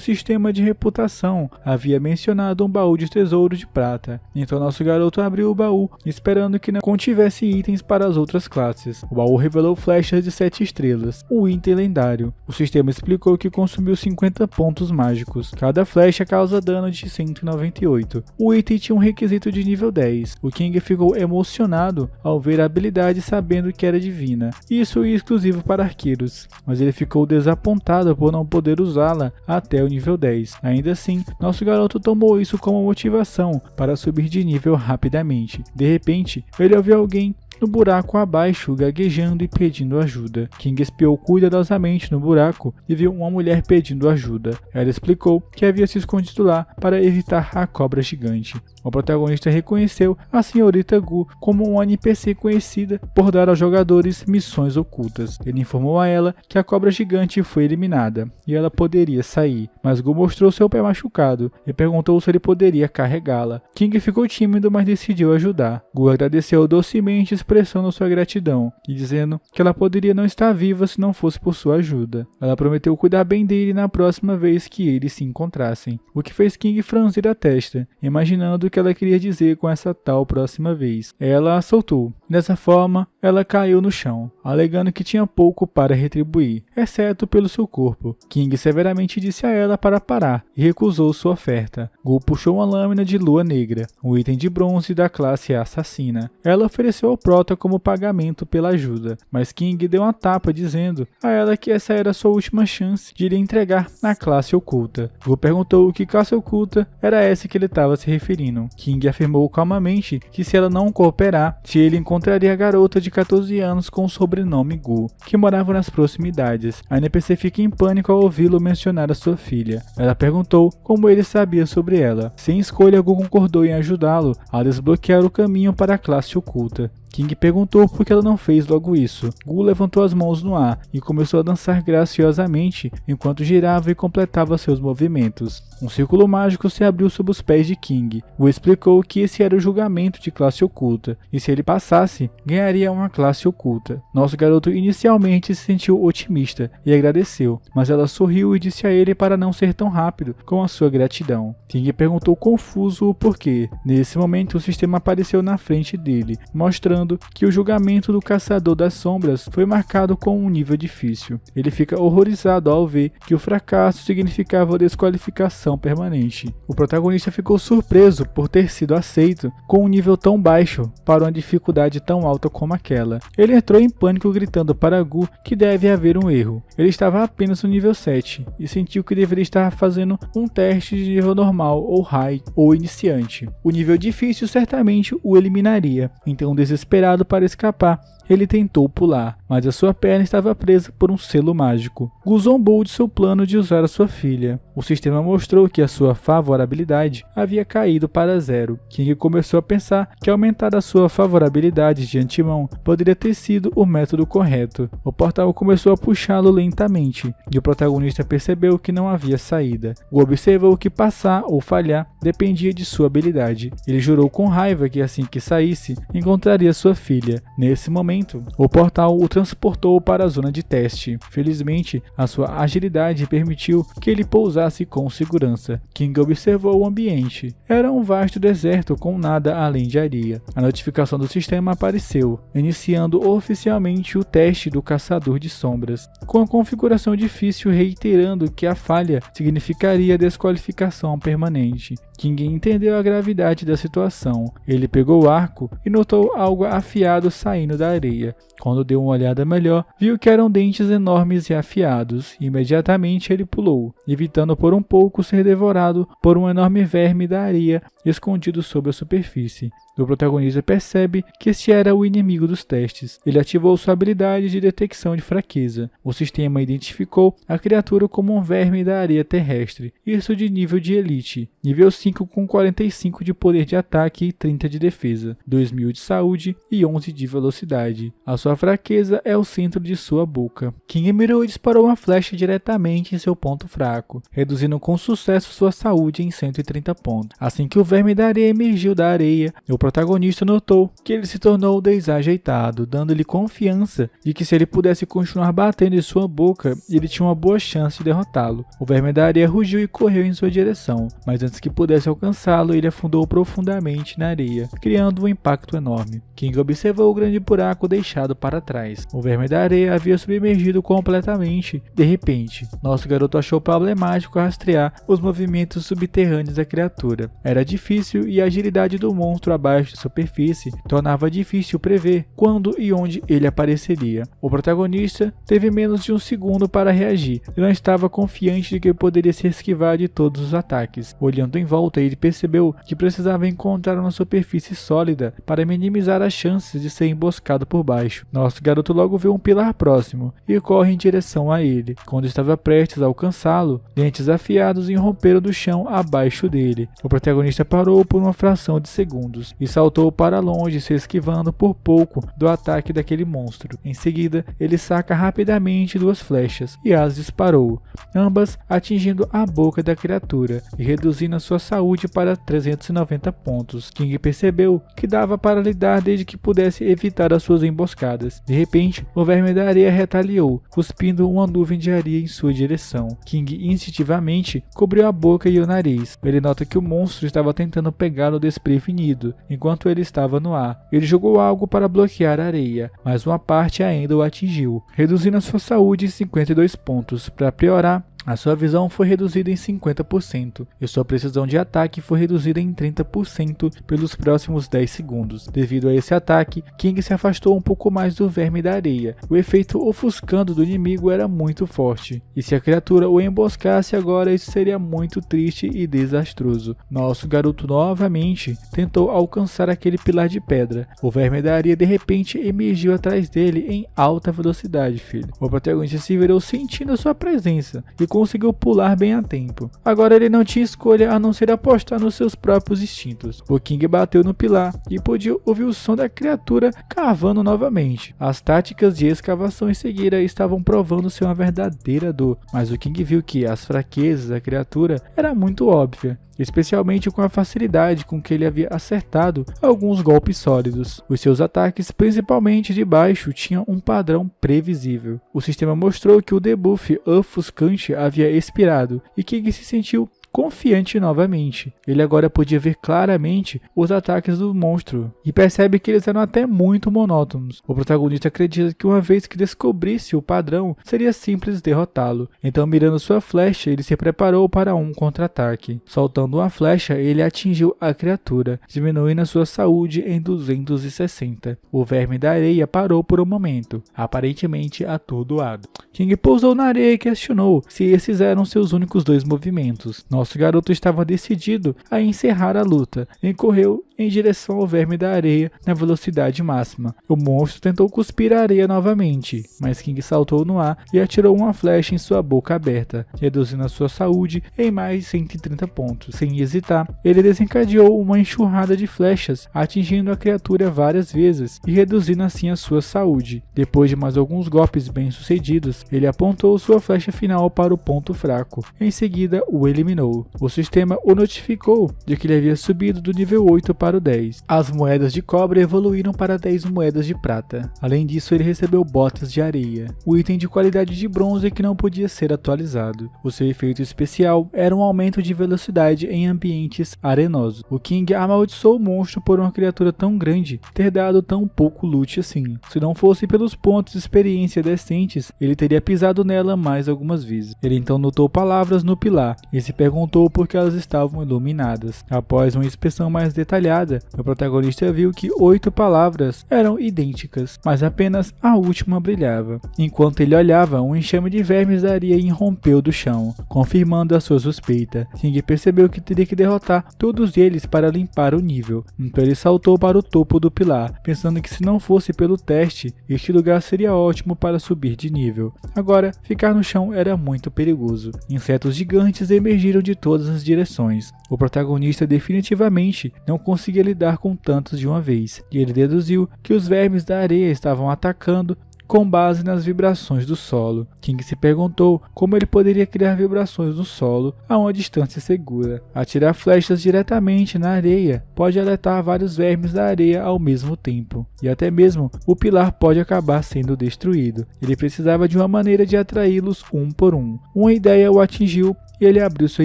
sistema de reputação havia mencionado um baú de tesouro de prata. Então nosso garoto abriu o baú, esperando que não contivesse itens para as outras classes. O baú revelou flechas de 7 estrelas, o item lendário. O sistema explicou que consumiu 50 pontos mágicos. Cada flecha causa dano de 198. O item tinha um requisito de nível 10. O King ficou emocionado ao ver a habilidade sabendo que era divina. Isso exclusivo para arqueiros, mas ele ficou desapontado por não poder usá-la até o nível 10. Ainda assim, nosso garoto tomou isso como motivação para subir de nível rapidamente. De repente, ele ouviu alguém no buraco abaixo, gaguejando e pedindo ajuda. King espiou cuidadosamente no buraco e viu uma mulher pedindo ajuda. Ela explicou que havia se escondido lá para evitar a cobra gigante. O protagonista reconheceu a senhorita Gu como uma NPC conhecida por dar aos jogadores missões ocultas. Ele informou a ela que a cobra gigante foi eliminada e ela poderia sair, mas Gu mostrou seu pé machucado e perguntou se ele poderia carregá-la. King ficou tímido, mas decidiu ajudar. Gu agradeceu docemente, expressando sua gratidão e dizendo que ela poderia não estar viva se não fosse por sua ajuda. Ela prometeu cuidar bem dele na próxima vez que eles se encontrassem, o que fez King franzir a testa, imaginando o que ela queria dizer com essa tal próxima vez. Ela a soltou. Dessa forma, ela caiu no chão, alegando que tinha pouco para retribuir, exceto pelo seu corpo. King severamente disse a ela para parar e recusou sua oferta. Gu puxou uma lâmina de lua negra, um item de bronze da classe assassina. Ela ofereceu ao Prota como pagamento pela ajuda, mas King deu uma tapa dizendo a ela que essa era sua última chance de lhe entregar na classe oculta. Gu perguntou que classe oculta era essa que ele estava se referindo. King afirmou calmamente que se ela não cooperar, ele encontraria a garota de 14 anos com o sobrenome Gu, que morava nas proximidades. A NPC fica em pânico ao ouvi-lo mencionar a sua filha. Ela perguntou como ele sabia sobre ela. Sem escolha, Gu concordou em ajudá-lo a desbloquear o caminho para a classe oculta. King perguntou por que ela não fez logo isso. Gu levantou as mãos no ar e começou a dançar graciosamente enquanto girava e completava seus movimentos. Um círculo mágico se abriu sob os pés de King. Gu explicou que esse era o julgamento de classe oculta, e se ele passasse, ganharia uma classe oculta. Nosso garoto inicialmente se sentiu otimista e agradeceu, mas ela sorriu e disse a ele para não ser tão rápido com a sua gratidão. King perguntou confuso o porquê. Nesse momento, o sistema apareceu na frente dele, mostrando que o julgamento do Caçador das Sombras foi marcado com um nível difícil. Ele fica horrorizado ao ver que o fracasso significava desqualificação permanente. O protagonista ficou surpreso por ter sido aceito com um nível tão baixo para uma dificuldade tão alta como aquela. Ele entrou em pânico gritando para Gu que deve haver um erro. Ele estava apenas no nível 7 e sentiu que deveria estar fazendo um teste de nível normal ou high ou iniciante. O nível difícil certamente o eliminaria, então desesperado para escapar, ele tentou pular, mas a sua perna estava presa por um selo mágico. Gu zombou de seu plano de usar a sua filha. O sistema mostrou que a sua favorabilidade havia caído para 0. King começou a pensar que aumentar a sua favorabilidade de antemão poderia ter sido o método correto. O portal começou a puxá-lo lentamente, e o protagonista percebeu que não havia saída. Gu observou que passar ou falhar dependia de sua habilidade. Ele jurou com raiva que assim que saísse, encontraria sua filha. Nesse momento, o portal o transportou para a zona de teste. Felizmente, a sua agilidade permitiu que ele pousasse com segurança. King observou o ambiente. Era um vasto deserto com nada além de areia. A notificação do sistema apareceu, iniciando oficialmente o teste do Caçador de Sombras, com a configuração difícil reiterando que a falha significaria desqualificação permanente. King entendeu a gravidade da situação. Ele pegou o arco e notou algo afiado saindo da areia. Quando deu uma olhada melhor, viu que eram dentes enormes e afiados. Imediatamente ele pulou, evitando por um pouco ser devorado por um enorme verme da areia escondido sob a superfície. O protagonista percebe que este era o inimigo dos testes. Ele ativou sua habilidade de detecção de fraqueza. O sistema identificou a criatura como um verme da areia terrestre, isso de nível de elite, nível 5 com 45 de poder de ataque e 30 de defesa, 2000 de saúde e 11 de velocidade. A sua fraqueza é o centro de sua boca. King mirou e disparou uma flecha diretamente em seu ponto fraco, reduzindo com sucesso sua saúde em 130 pontos. Assim que o verme da areia emergiu da areia, o protagonista notou que ele se tornou desajeitado, dando-lhe confiança de que se ele pudesse continuar batendo em sua boca, ele tinha uma boa chance de derrotá-lo. O verme da areia rugiu e correu em sua direção, mas antes que pudesse alcançá-lo, ele afundou profundamente na areia, criando um impacto enorme. King observou o grande buraco deixado para trás. O verme da areia havia submergido completamente. De repente, nosso garoto achou problemático rastrear os movimentos subterrâneos da criatura. Era difícil e a agilidade do monstro abaixo da superfície tornava difícil prever quando e onde ele apareceria. O protagonista teve menos de um segundo para reagir e não estava confiante de que poderia se esquivar de todos os ataques. Olhando em volta, ele percebeu que precisava encontrar uma superfície sólida para minimizar as chances de ser emboscado por baixo. Nosso garoto logo vê um pilar próximo e corre em direção a ele. Quando estava prestes a alcançá-lo, dentes afiados irromperam do chão abaixo dele. O protagonista parou por uma fração de segundos e saltou para longe, se esquivando por pouco do ataque daquele monstro. Em seguida, ele saca rapidamente 2 flechas e as disparou, ambas atingindo a boca da criatura e reduzindo a sua saúde para 390 pontos. King percebeu que dava para lidar desde que pudesse evitar as suas emboscadas. De repente, o verme da areia retaliou, cuspindo uma nuvem de areia em sua direção. King instintivamente cobriu a boca e o nariz. Ele nota que o monstro estava tentando pegá-lo desprevenido, enquanto ele estava no ar. Ele jogou algo para bloquear a areia, mas uma parte ainda o atingiu, reduzindo a sua saúde em 52 pontos. Para piorar, a sua visão foi reduzida em 50% e sua precisão de ataque foi reduzida em 30% pelos próximos 10 segundos. Devido a esse ataque, King se afastou um pouco mais do verme da areia. O efeito ofuscando do inimigo era muito forte, e se a criatura o emboscasse agora, isso seria muito triste e desastroso. Nosso garoto novamente tentou alcançar aquele pilar de pedra. O verme da areia de repente emergiu atrás dele em alta velocidade, filho. O protagonista se virou sentindo a sua presença e conseguiu pular bem a tempo. Agora ele não tinha escolha a não ser apostar nos seus próprios instintos. O King bateu no pilar e podia ouvir o som da criatura cavando novamente. As táticas de escavação em seguida estavam provando ser uma verdadeira dor, mas o King viu que as fraquezas da criatura era muito óbvia, especialmente com a facilidade com que ele havia acertado alguns golpes sólidos. Os seus ataques, principalmente de baixo, tinham um padrão previsível. O sistema mostrou que o debuff ofuscante havia expirado e King se sentiu confiante novamente. Ele agora podia ver claramente os ataques do monstro e percebe que eles eram até muito monótonos. O protagonista acredita que uma vez que descobrisse o padrão, seria simples derrotá-lo. Então, mirando sua flecha, ele se preparou para um contra-ataque. Soltando uma flecha, ele atingiu a criatura, diminuindo a sua saúde em 260. O verme da areia parou por um momento, aparentemente atordoado. King pousou na areia e questionou se esses eram seus únicos 2 movimentos. Nosso garoto estava decidido a encerrar a luta e correu em direção ao verme da areia na velocidade máxima. O monstro tentou cuspir a areia novamente, mas King saltou no ar e atirou uma flecha em sua boca aberta, reduzindo a sua saúde em mais de 130 pontos. Sem hesitar, ele desencadeou uma enxurrada de flechas, atingindo a criatura várias vezes e reduzindo assim a sua saúde. Depois de mais alguns golpes bem-sucedidos, ele apontou sua flecha final para o ponto fraco. Em seguida, o eliminou. O sistema o notificou de que ele havia subido do nível 8 para o 10. As moedas de cobre evoluíram para 10 moedas de prata. Além disso, ele recebeu botas de areia, o item de qualidade de bronze que não podia ser atualizado. O seu efeito especial era um aumento de velocidade em ambientes arenosos. O King amaldiçoou o monstro por uma criatura tão grande ter dado tão pouco loot assim. Se não fosse pelos pontos de experiência decentes, ele teria pisado nela mais algumas vezes. Ele então notou palavras no pilar e se perguntou por que elas estavam iluminadas. Após uma inspeção mais detalhada, o protagonista viu que 8 palavras eram idênticas, mas apenas a última brilhava. Enquanto ele olhava, um enxame de vermes da areia irrompeu do chão, confirmando a sua suspeita. King percebeu que teria que derrotar todos eles para limpar o nível, então ele saltou para o topo do pilar, pensando que se não fosse pelo teste, este lugar seria ótimo para subir de nível. Agora, ficar no chão era muito perigoso. Insetos gigantes emergiram de todas as direções. O protagonista definitivamente não conseguia lidar com tantos de uma vez, e ele deduziu que os vermes da areia estavam atacando com base nas vibrações do solo. King se perguntou como ele poderia criar vibrações no solo a uma distância segura. Atirar flechas diretamente na areia pode alertar vários vermes da areia ao mesmo tempo, e até mesmo o pilar pode acabar sendo destruído. Ele precisava de uma maneira de atraí-los um por um. Uma ideia o atingiu e ele abriu seu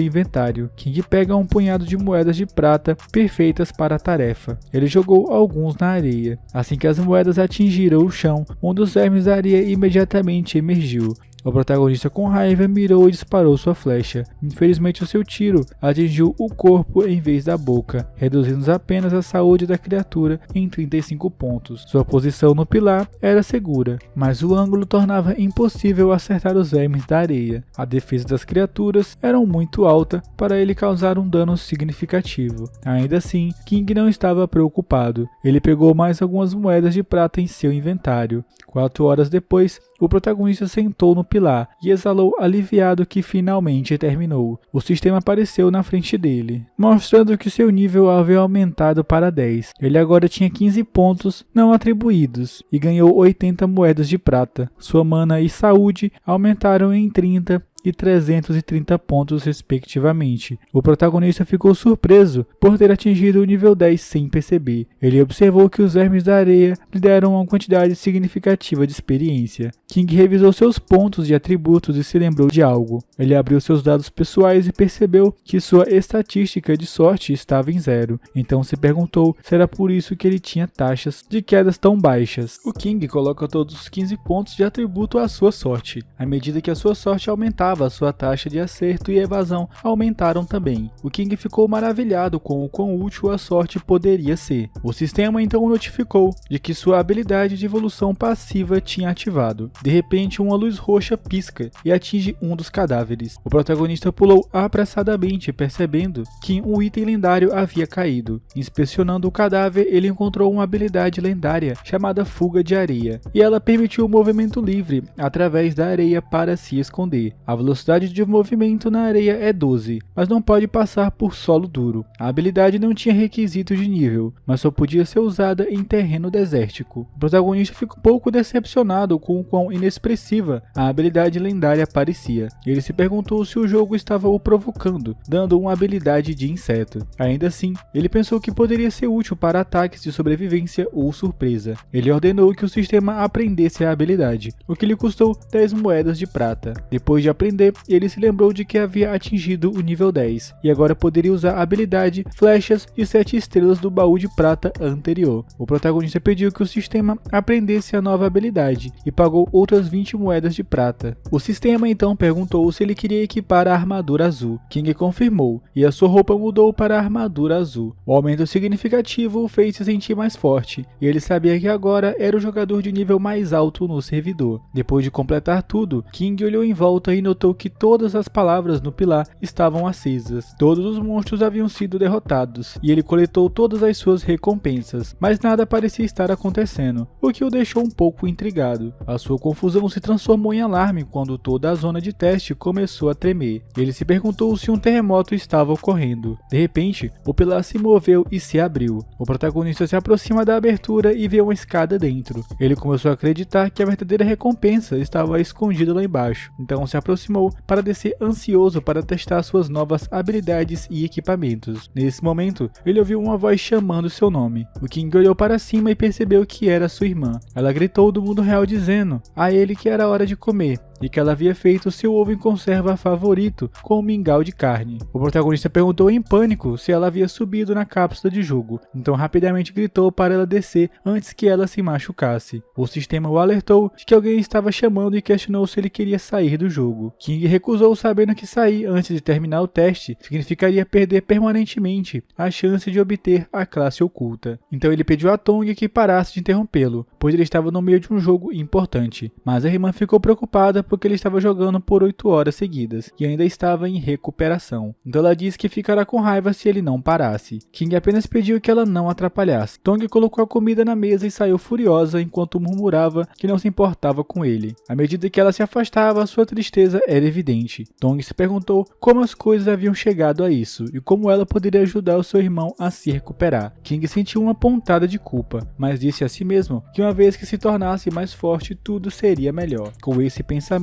inventário. King pega um punhado de moedas de prata perfeitas para a tarefa. Ele jogou alguns na areia. Assim que as moedas atingiram o chão, um dos vermes da areia imediatamente emergiu. O protagonista, com raiva, mirou e disparou sua flecha. Infelizmente, o seu tiro atingiu o corpo em vez da boca, reduzindo apenas a saúde da criatura em 35 pontos. Sua posição no pilar era segura, mas o ângulo tornava impossível acertar os vermes da areia. A defesa das criaturas era muito alta para ele causar um dano significativo. Ainda assim, King não estava preocupado. Ele pegou mais algumas moedas de prata em seu inventário. 4 horas depois, o protagonista sentou no pilar e exalou aliviado que finalmente terminou. O sistema apareceu na frente dele, mostrando que seu nível havia aumentado para 10. Ele agora tinha 15 pontos não atribuídos e ganhou 80 moedas de prata. Sua mana e saúde aumentaram em 30 e 330 pontos respectivamente. O protagonista ficou surpreso por ter atingido o nível 10 sem perceber. Ele observou que os vermes da areia lhe deram uma quantidade significativa de experiência. King revisou seus pontos de atributos e se lembrou de algo. Ele abriu seus dados pessoais e percebeu que sua estatística de sorte estava em 0. Então se perguntou se era por isso que ele tinha taxas de quedas tão baixas. O King coloca todos os 15 pontos de atributo à sua sorte. À medida que a sua sorte aumentava, a sua taxa de acerto e evasão aumentaram também. O King ficou maravilhado com o quão útil a sorte poderia ser. O sistema então o notificou de que sua habilidade de evolução passiva tinha ativado. De repente, uma luz roxa pisca e atinge um dos cadáveres. O protagonista pulou apressadamente, percebendo que um item lendário havia caído. Inspecionando o cadáver, ele encontrou uma habilidade lendária chamada Fuga de Areia, e ela permitiu o movimento livre através da areia para se esconder. A velocidade de movimento na areia é 12, mas não pode passar por solo duro. A habilidade não tinha requisitos de nível, mas só podia ser usada em terreno desértico. O protagonista fica um pouco decepcionado com o quão inexpressiva a habilidade lendária parecia. Ele se perguntou se o jogo estava o provocando, dando uma habilidade de inseto. Ainda assim, ele pensou que poderia ser útil para ataques de sobrevivência ou surpresa. Ele ordenou que o sistema aprendesse a habilidade, o que lhe custou 10 moedas de prata. Depois de aprender, ele se lembrou de que havia atingido o nível 10, e agora poderia usar a habilidade Flechas de 7 estrelas do baú de prata anterior. O protagonista pediu que o sistema aprendesse a nova habilidade, e pagou outras 20 moedas de prata. O sistema então perguntou se ele queria equipar a armadura azul. King confirmou, e a sua roupa mudou para a armadura azul. O aumento significativo o fez se sentir mais forte, e ele sabia que agora era o jogador de nível mais alto no servidor. Depois de completar tudo, King olhou em volta e notou que todas as palavras no pilar estavam acesas. Todos os monstros haviam sido derrotados, e ele coletou todas as suas recompensas, mas nada parecia estar acontecendo, o que o deixou um pouco intrigado. A sua confusão se transformou em alarme quando toda a zona de teste começou a tremer. Ele se perguntou se um terremoto estava ocorrendo. De repente, o pilar se moveu e se abriu. O protagonista se aproxima da abertura e vê uma escada dentro. Ele começou a acreditar que a verdadeira recompensa estava escondida lá embaixo, então se aproximou para descer ansioso para testar suas novas habilidades e equipamentos. Nesse momento, ele ouviu uma voz chamando seu nome. O King olhou para cima e percebeu que era sua irmã. Ela gritou do mundo real dizendo a ele que era hora de comer, e que ela havia feito seu ovo em conserva favorito com um mingau de carne. O protagonista perguntou em pânico se ela havia subido na cápsula de jogo, então rapidamente gritou para ela descer antes que ela se machucasse. O sistema o alertou de que alguém estava chamando e questionou se ele queria sair do jogo. King recusou, sabendo que sair antes de terminar o teste significaria perder permanentemente a chance de obter a classe oculta. Então ele pediu a Tong que parasse de interrompê-lo, pois ele estava no meio de um jogo importante. Mas a irmã ficou preocupada porque ele estava jogando por 8 horas seguidas e ainda estava em recuperação. Então ela disse que ficará com raiva se ele não parasse. King apenas pediu que ela não atrapalhasse. Tong colocou a comida na mesa e saiu furiosa enquanto murmurava que não se importava com ele. À medida que ela se afastava, sua tristeza era evidente. Tong se perguntou como as coisas haviam chegado a isso e como ela poderia ajudar o seu irmão a se recuperar. King sentiu uma pontada de culpa, mas disse a si mesmo que uma vez que se tornasse mais forte, tudo seria melhor. Com esse pensamento,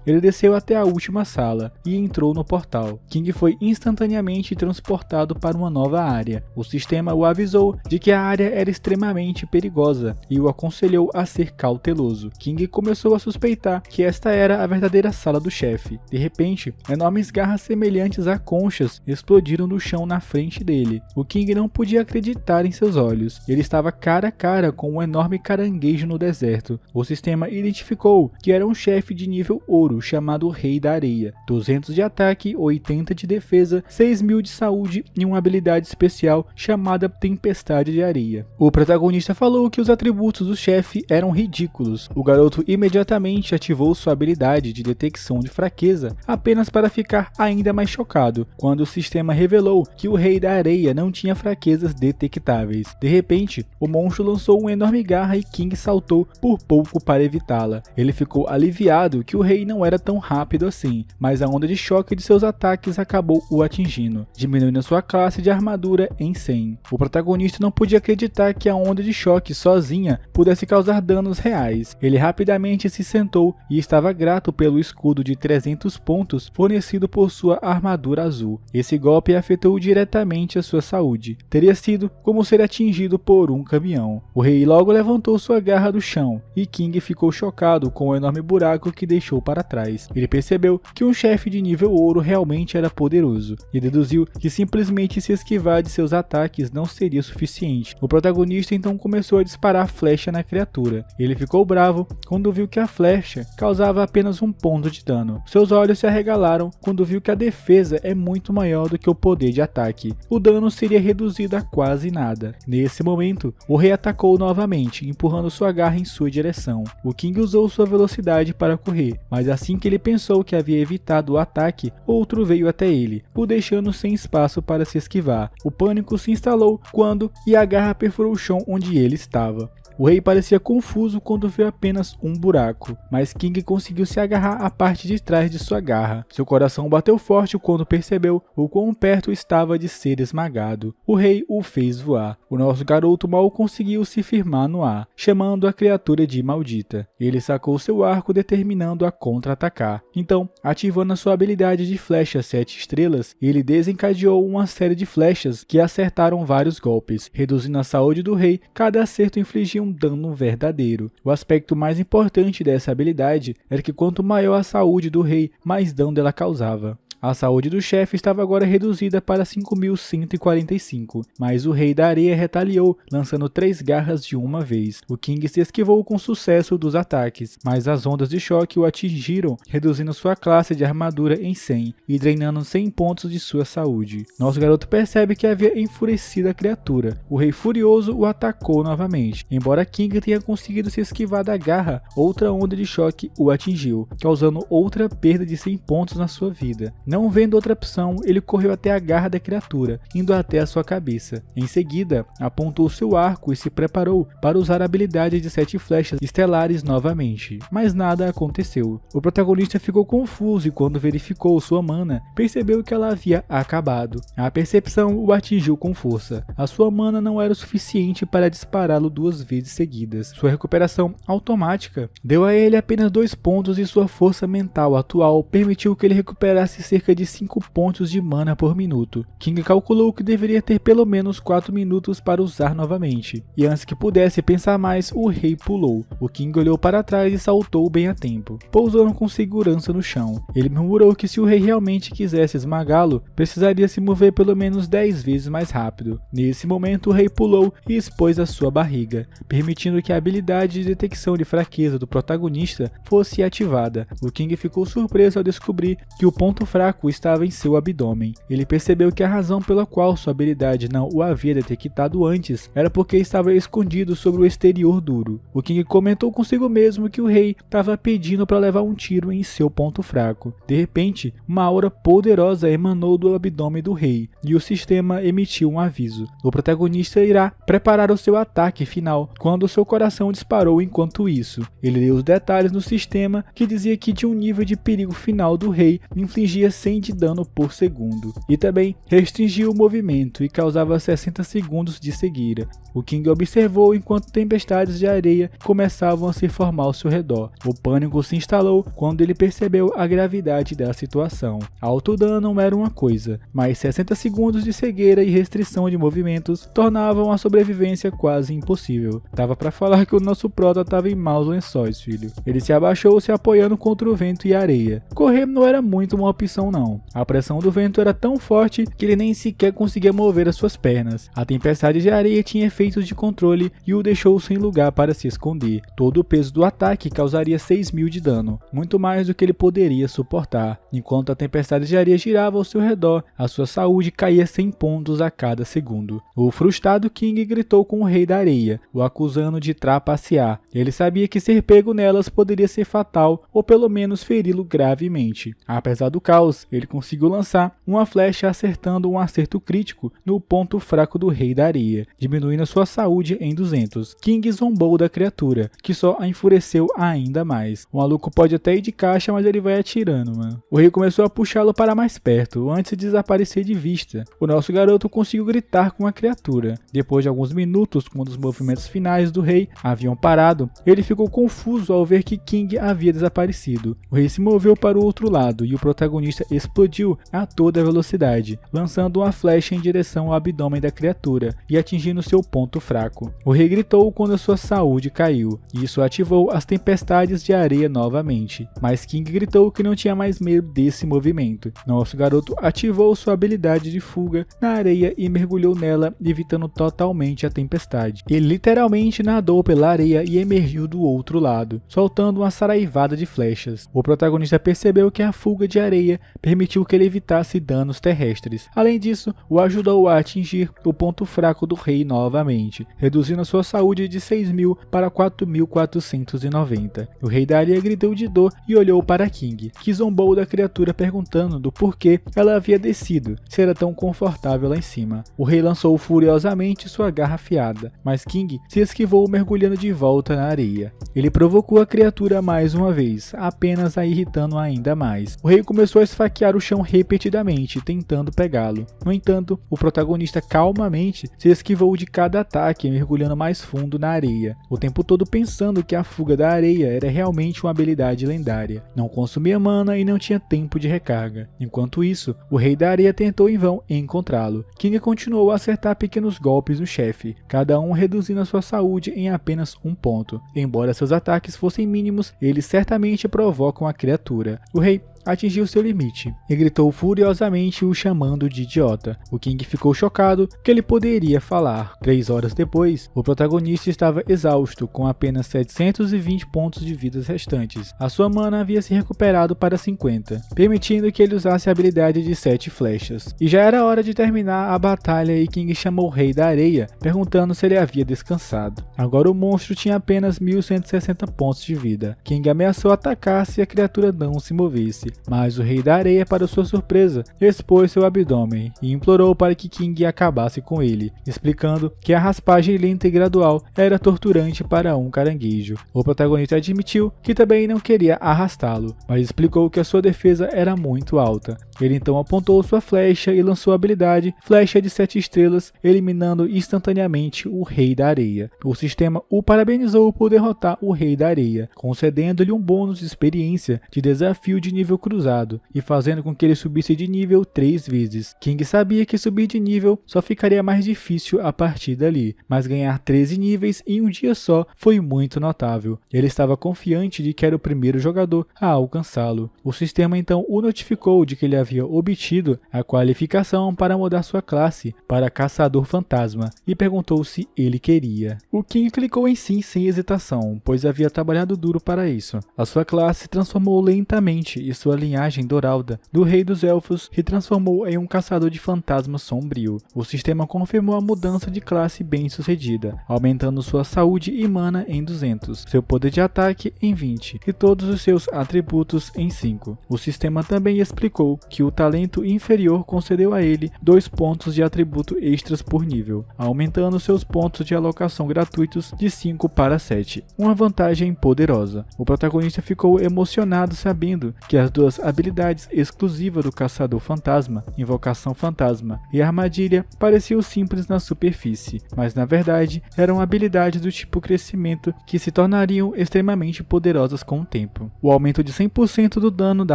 ele desceu até a última sala e entrou no portal. King foi instantaneamente transportado para uma nova área. O sistema o avisou de que a área era extremamente perigosa e o aconselhou a ser cauteloso. King começou a suspeitar que esta era a verdadeira sala do chefe. De repente, enormes garras semelhantes a conchas explodiram do chão na frente dele. O King não podia acreditar em seus olhos. Ele estava cara a cara com um enorme caranguejo no deserto. O sistema identificou que era um chefe de nível ouro chamado Rei da Areia. 200 de ataque, 80 de defesa, 6.000 de saúde e uma habilidade especial chamada Tempestade de Areia. O protagonista falou que os atributos do chefe eram ridículos. O garoto imediatamente ativou sua habilidade de detecção de fraqueza apenas para ficar ainda mais chocado quando o sistema revelou que o Rei da Areia não tinha fraquezas detectáveis. De repente, o monstro lançou uma enorme garra e King saltou por pouco para evitá-la. Ele ficou aliviado que o rei não era tão rápido assim, mas a onda de choque de seus ataques acabou o atingindo, diminuindo sua classe de armadura em 100. O protagonista não podia acreditar que a onda de choque sozinha pudesse causar danos reais. Ele rapidamente se sentou e estava grato pelo escudo de 300 pontos fornecido por sua armadura azul. Esse golpe afetou diretamente a sua saúde. Teria sido como ser atingido por um caminhão. O rei logo levantou sua garra do chão e King ficou chocado com o enorme buraco que deixou para trás. Ele percebeu que um chefe de nível ouro realmente era poderoso e deduziu que simplesmente se esquivar de seus ataques não seria suficiente. O protagonista então começou a disparar flecha na criatura. Ele ficou bravo quando viu que a flecha causava apenas um ponto de dano. Seus olhos se arregalaram quando viu que a defesa é muito maior do que o poder de ataque. O dano seria reduzido a quase nada. Nesse momento, o rei atacou novamente, empurrando sua garra em sua direção. O King usou sua velocidade para correr, mas assim que ele pensou que havia evitado o ataque, outro veio até ele, o deixando sem espaço para se esquivar. O pânico se instalou quando a garra perfurou o chão onde ele estava. O rei parecia confuso quando viu apenas um buraco, mas King conseguiu se agarrar à parte de trás de sua garra. Seu coração bateu forte quando percebeu o quão perto estava de ser esmagado. O rei o fez voar. O nosso garoto mal conseguiu se firmar no ar, chamando a criatura de maldita. Ele sacou seu arco, determinando a contra-atacar. Então, ativando a sua habilidade de flecha 7 estrelas, ele desencadeou uma série de flechas que acertaram vários golpes, reduzindo a saúde do rei. Cada acerto infligia um dano verdadeiro. O aspecto mais importante dessa habilidade era que quanto maior a saúde do rei, mais dano ela causava. A saúde do chefe estava agora reduzida para 5.145, mas o Rei da Areia retaliou, lançando 3 garras de uma vez. O King se esquivou com sucesso dos ataques, mas as ondas de choque o atingiram, reduzindo sua classe de armadura em 100 e drenando 100 pontos de sua saúde. Nosso garoto percebe que havia enfurecido a criatura. O Rei furioso o atacou novamente. Embora King tenha conseguido se esquivar da garra, outra onda de choque o atingiu, causando outra perda de 100 pontos na sua vida. Não vendo outra opção, ele correu até a garra da criatura, indo até a sua cabeça. Em seguida, apontou seu arco e se preparou para usar a habilidade de 7 flechas estelares novamente, mas nada aconteceu. O protagonista ficou confuso e quando verificou sua mana, percebeu que ela havia acabado. A percepção o atingiu com força. A sua mana não era o suficiente para dispará-lo 2 vezes seguidas. Sua recuperação automática deu a ele apenas 2 pontos e sua força mental atual permitiu que ele recuperasse cerca de 5 pontos de mana por minuto. King calculou que deveria ter pelo menos 4 minutos para usar novamente, e antes que pudesse pensar mais, o rei pulou. O King olhou para trás e saltou bem a tempo, pousando com segurança no chão. Ele murmurou que se o rei realmente quisesse esmagá-lo, precisaria se mover pelo menos 10 vezes mais rápido. Nesse momento, o rei pulou e expôs a sua barriga, permitindo que a habilidade de detecção de fraqueza do protagonista fosse ativada. O King ficou surpreso ao descobrir que o ponto fraco estava em seu abdômen. Ele percebeu que a razão pela qual sua habilidade não o havia detectado antes era porque estava escondido sobre o exterior duro. O King comentou consigo mesmo que o rei estava pedindo para levar um tiro em seu ponto fraco. De repente, uma aura poderosa emanou do abdômen do rei e o sistema emitiu um aviso. O protagonista irá preparar o seu ataque final quando seu coração disparou. Enquanto isso, ele leu os detalhes no sistema que dizia que de um nível de perigo final do rei infligia 100 de dano por segundo, e também restringiu o movimento e causava 60 segundos de cegueira. O King observou enquanto tempestades de areia começavam a se formar ao seu redor. O pânico se instalou quando ele percebeu a gravidade da situação. Alto dano era uma coisa, mas 60 segundos de cegueira e restrição de movimentos tornavam a sobrevivência quase impossível. Tava pra falar que o nosso prota tava em maus lençóis, filho. Ele se abaixou, se apoiando contra o vento e a areia. Correr não era muito uma opção não. A pressão do vento era tão forte que ele nem sequer conseguia mover as suas pernas. A tempestade de areia tinha efeitos de controle e o deixou sem lugar para se esconder. Todo o peso do ataque causaria 6.000 de dano, muito mais do que ele poderia suportar. Enquanto a tempestade de areia girava ao seu redor, a sua saúde caía 100 pontos a cada segundo. O frustrado King gritou com o Rei da Areia, o acusando de trapacear. Ele sabia que ser pego nelas poderia ser fatal ou pelo menos feri-lo gravemente. Apesar do caos, ele conseguiu lançar uma flecha acertando um acerto crítico no ponto fraco do Rei da Areia, diminuindo sua saúde em 200. King zombou da criatura, que só a enfureceu ainda mais. O maluco pode até ir de caixa, mas ele vai atirando, mano. O rei começou a puxá-lo para mais perto, antes de desaparecer de vista. O nosso garoto conseguiu gritar com a criatura. Depois de alguns minutos, quando os movimentos finais do rei haviam parado, ele ficou confuso ao ver que King havia desaparecido. O rei se moveu para o outro lado e o protagonista explodiu a toda velocidade, lançando uma flecha em direção ao abdômen da criatura e atingindo seu ponto fraco. O rei gritou quando a sua saúde caiu, e isso ativou as tempestades de areia novamente, mas King gritou que não tinha mais medo desse movimento. Nosso garoto ativou sua habilidade de fuga na areia e mergulhou nela, evitando totalmente a tempestade. Ele literalmente nadou pela areia e emergiu do outro lado, soltando uma saraivada de flechas. O protagonista percebeu que a fuga de areia permitiu que ele evitasse danos terrestres. Além disso, o ajudou a atingir o ponto fraco do rei novamente, reduzindo a sua saúde de 6.000 para 4.490. O rei da areia gritou de dor e olhou para King, que zombou da criatura perguntando do porquê ela havia descido, se era tão confortável lá em cima. O rei lançou furiosamente sua garra afiada, mas King se esquivou mergulhando de volta na areia. Ele provocou a criatura mais uma vez, apenas a irritando ainda mais. O rei começou a esfaquear o chão repetidamente, tentando pegá-lo. No entanto, o protagonista calmamente se esquivou de cada ataque, mergulhando mais fundo na areia, o tempo todo pensando que a fuga da areia era realmente uma habilidade lendária. Não consumia mana e não tinha tempo de recarga. Enquanto isso, o rei da areia tentou em vão encontrá-lo. King continuou a acertar pequenos golpes no chefe, cada um reduzindo a sua saúde em apenas um ponto. Embora seus ataques fossem mínimos, eles certamente provocam a criatura. O rei atingiu seu limite e gritou furiosamente, o chamando de idiota. O King ficou chocado que ele poderia falar. 3 horas depois, o protagonista estava exausto, com apenas 720 pontos de vidas restantes. A sua mana havia se recuperado para 50, permitindo que ele usasse a habilidade de 7 flechas. E já era hora de terminar a batalha e King chamou o rei da areia, perguntando se ele havia descansado. Agora o monstro tinha apenas 1.160 pontos de vida. King ameaçou atacar se a criatura não se movesse, mas o rei da areia, para sua surpresa, expôs seu abdômen e implorou para que King acabasse com ele, explicando que a raspagem lenta e gradual era torturante para um caranguejo. O protagonista admitiu que também não queria arrastá-lo, mas explicou que a sua defesa era muito alta. Ele então apontou sua flecha e lançou a habilidade Flecha de 7 estrelas, eliminando instantaneamente o rei da areia. O sistema o parabenizou por derrotar o rei da areia, concedendo-lhe um bônus de experiência de desafio de nível cruzado e fazendo com que ele subisse de nível 3 vezes. King sabia que subir de nível só ficaria mais difícil a partir dali, mas ganhar 13 níveis em um dia só foi muito notável. Ele estava confiante de que era o primeiro jogador a alcançá-lo. O sistema então o notificou de que ele havia obtido a qualificação para mudar sua classe para Caçador Fantasma e perguntou se ele queria. O King clicou em sim sem hesitação, pois havia trabalhado duro para isso. A sua classe transformou lentamente e sua linhagem dourada do Rei dos Elfos se transformou em um caçador de fantasmas sombrio. O sistema confirmou a mudança de classe bem sucedida, aumentando sua saúde e mana em 200, seu poder de ataque em 20 e todos os seus atributos em 5. O sistema também explicou que o talento inferior concedeu a ele 2 pontos de atributo extras por nível, aumentando seus pontos de alocação gratuitos de 5 para 7, uma vantagem poderosa. O protagonista ficou emocionado sabendo que as duas habilidades exclusivas do Caçador Fantasma, Invocação Fantasma e Armadilha, pareciam simples na superfície, mas na verdade eram habilidades do tipo crescimento que se tornariam extremamente poderosas com o tempo. O aumento de 100% do dano da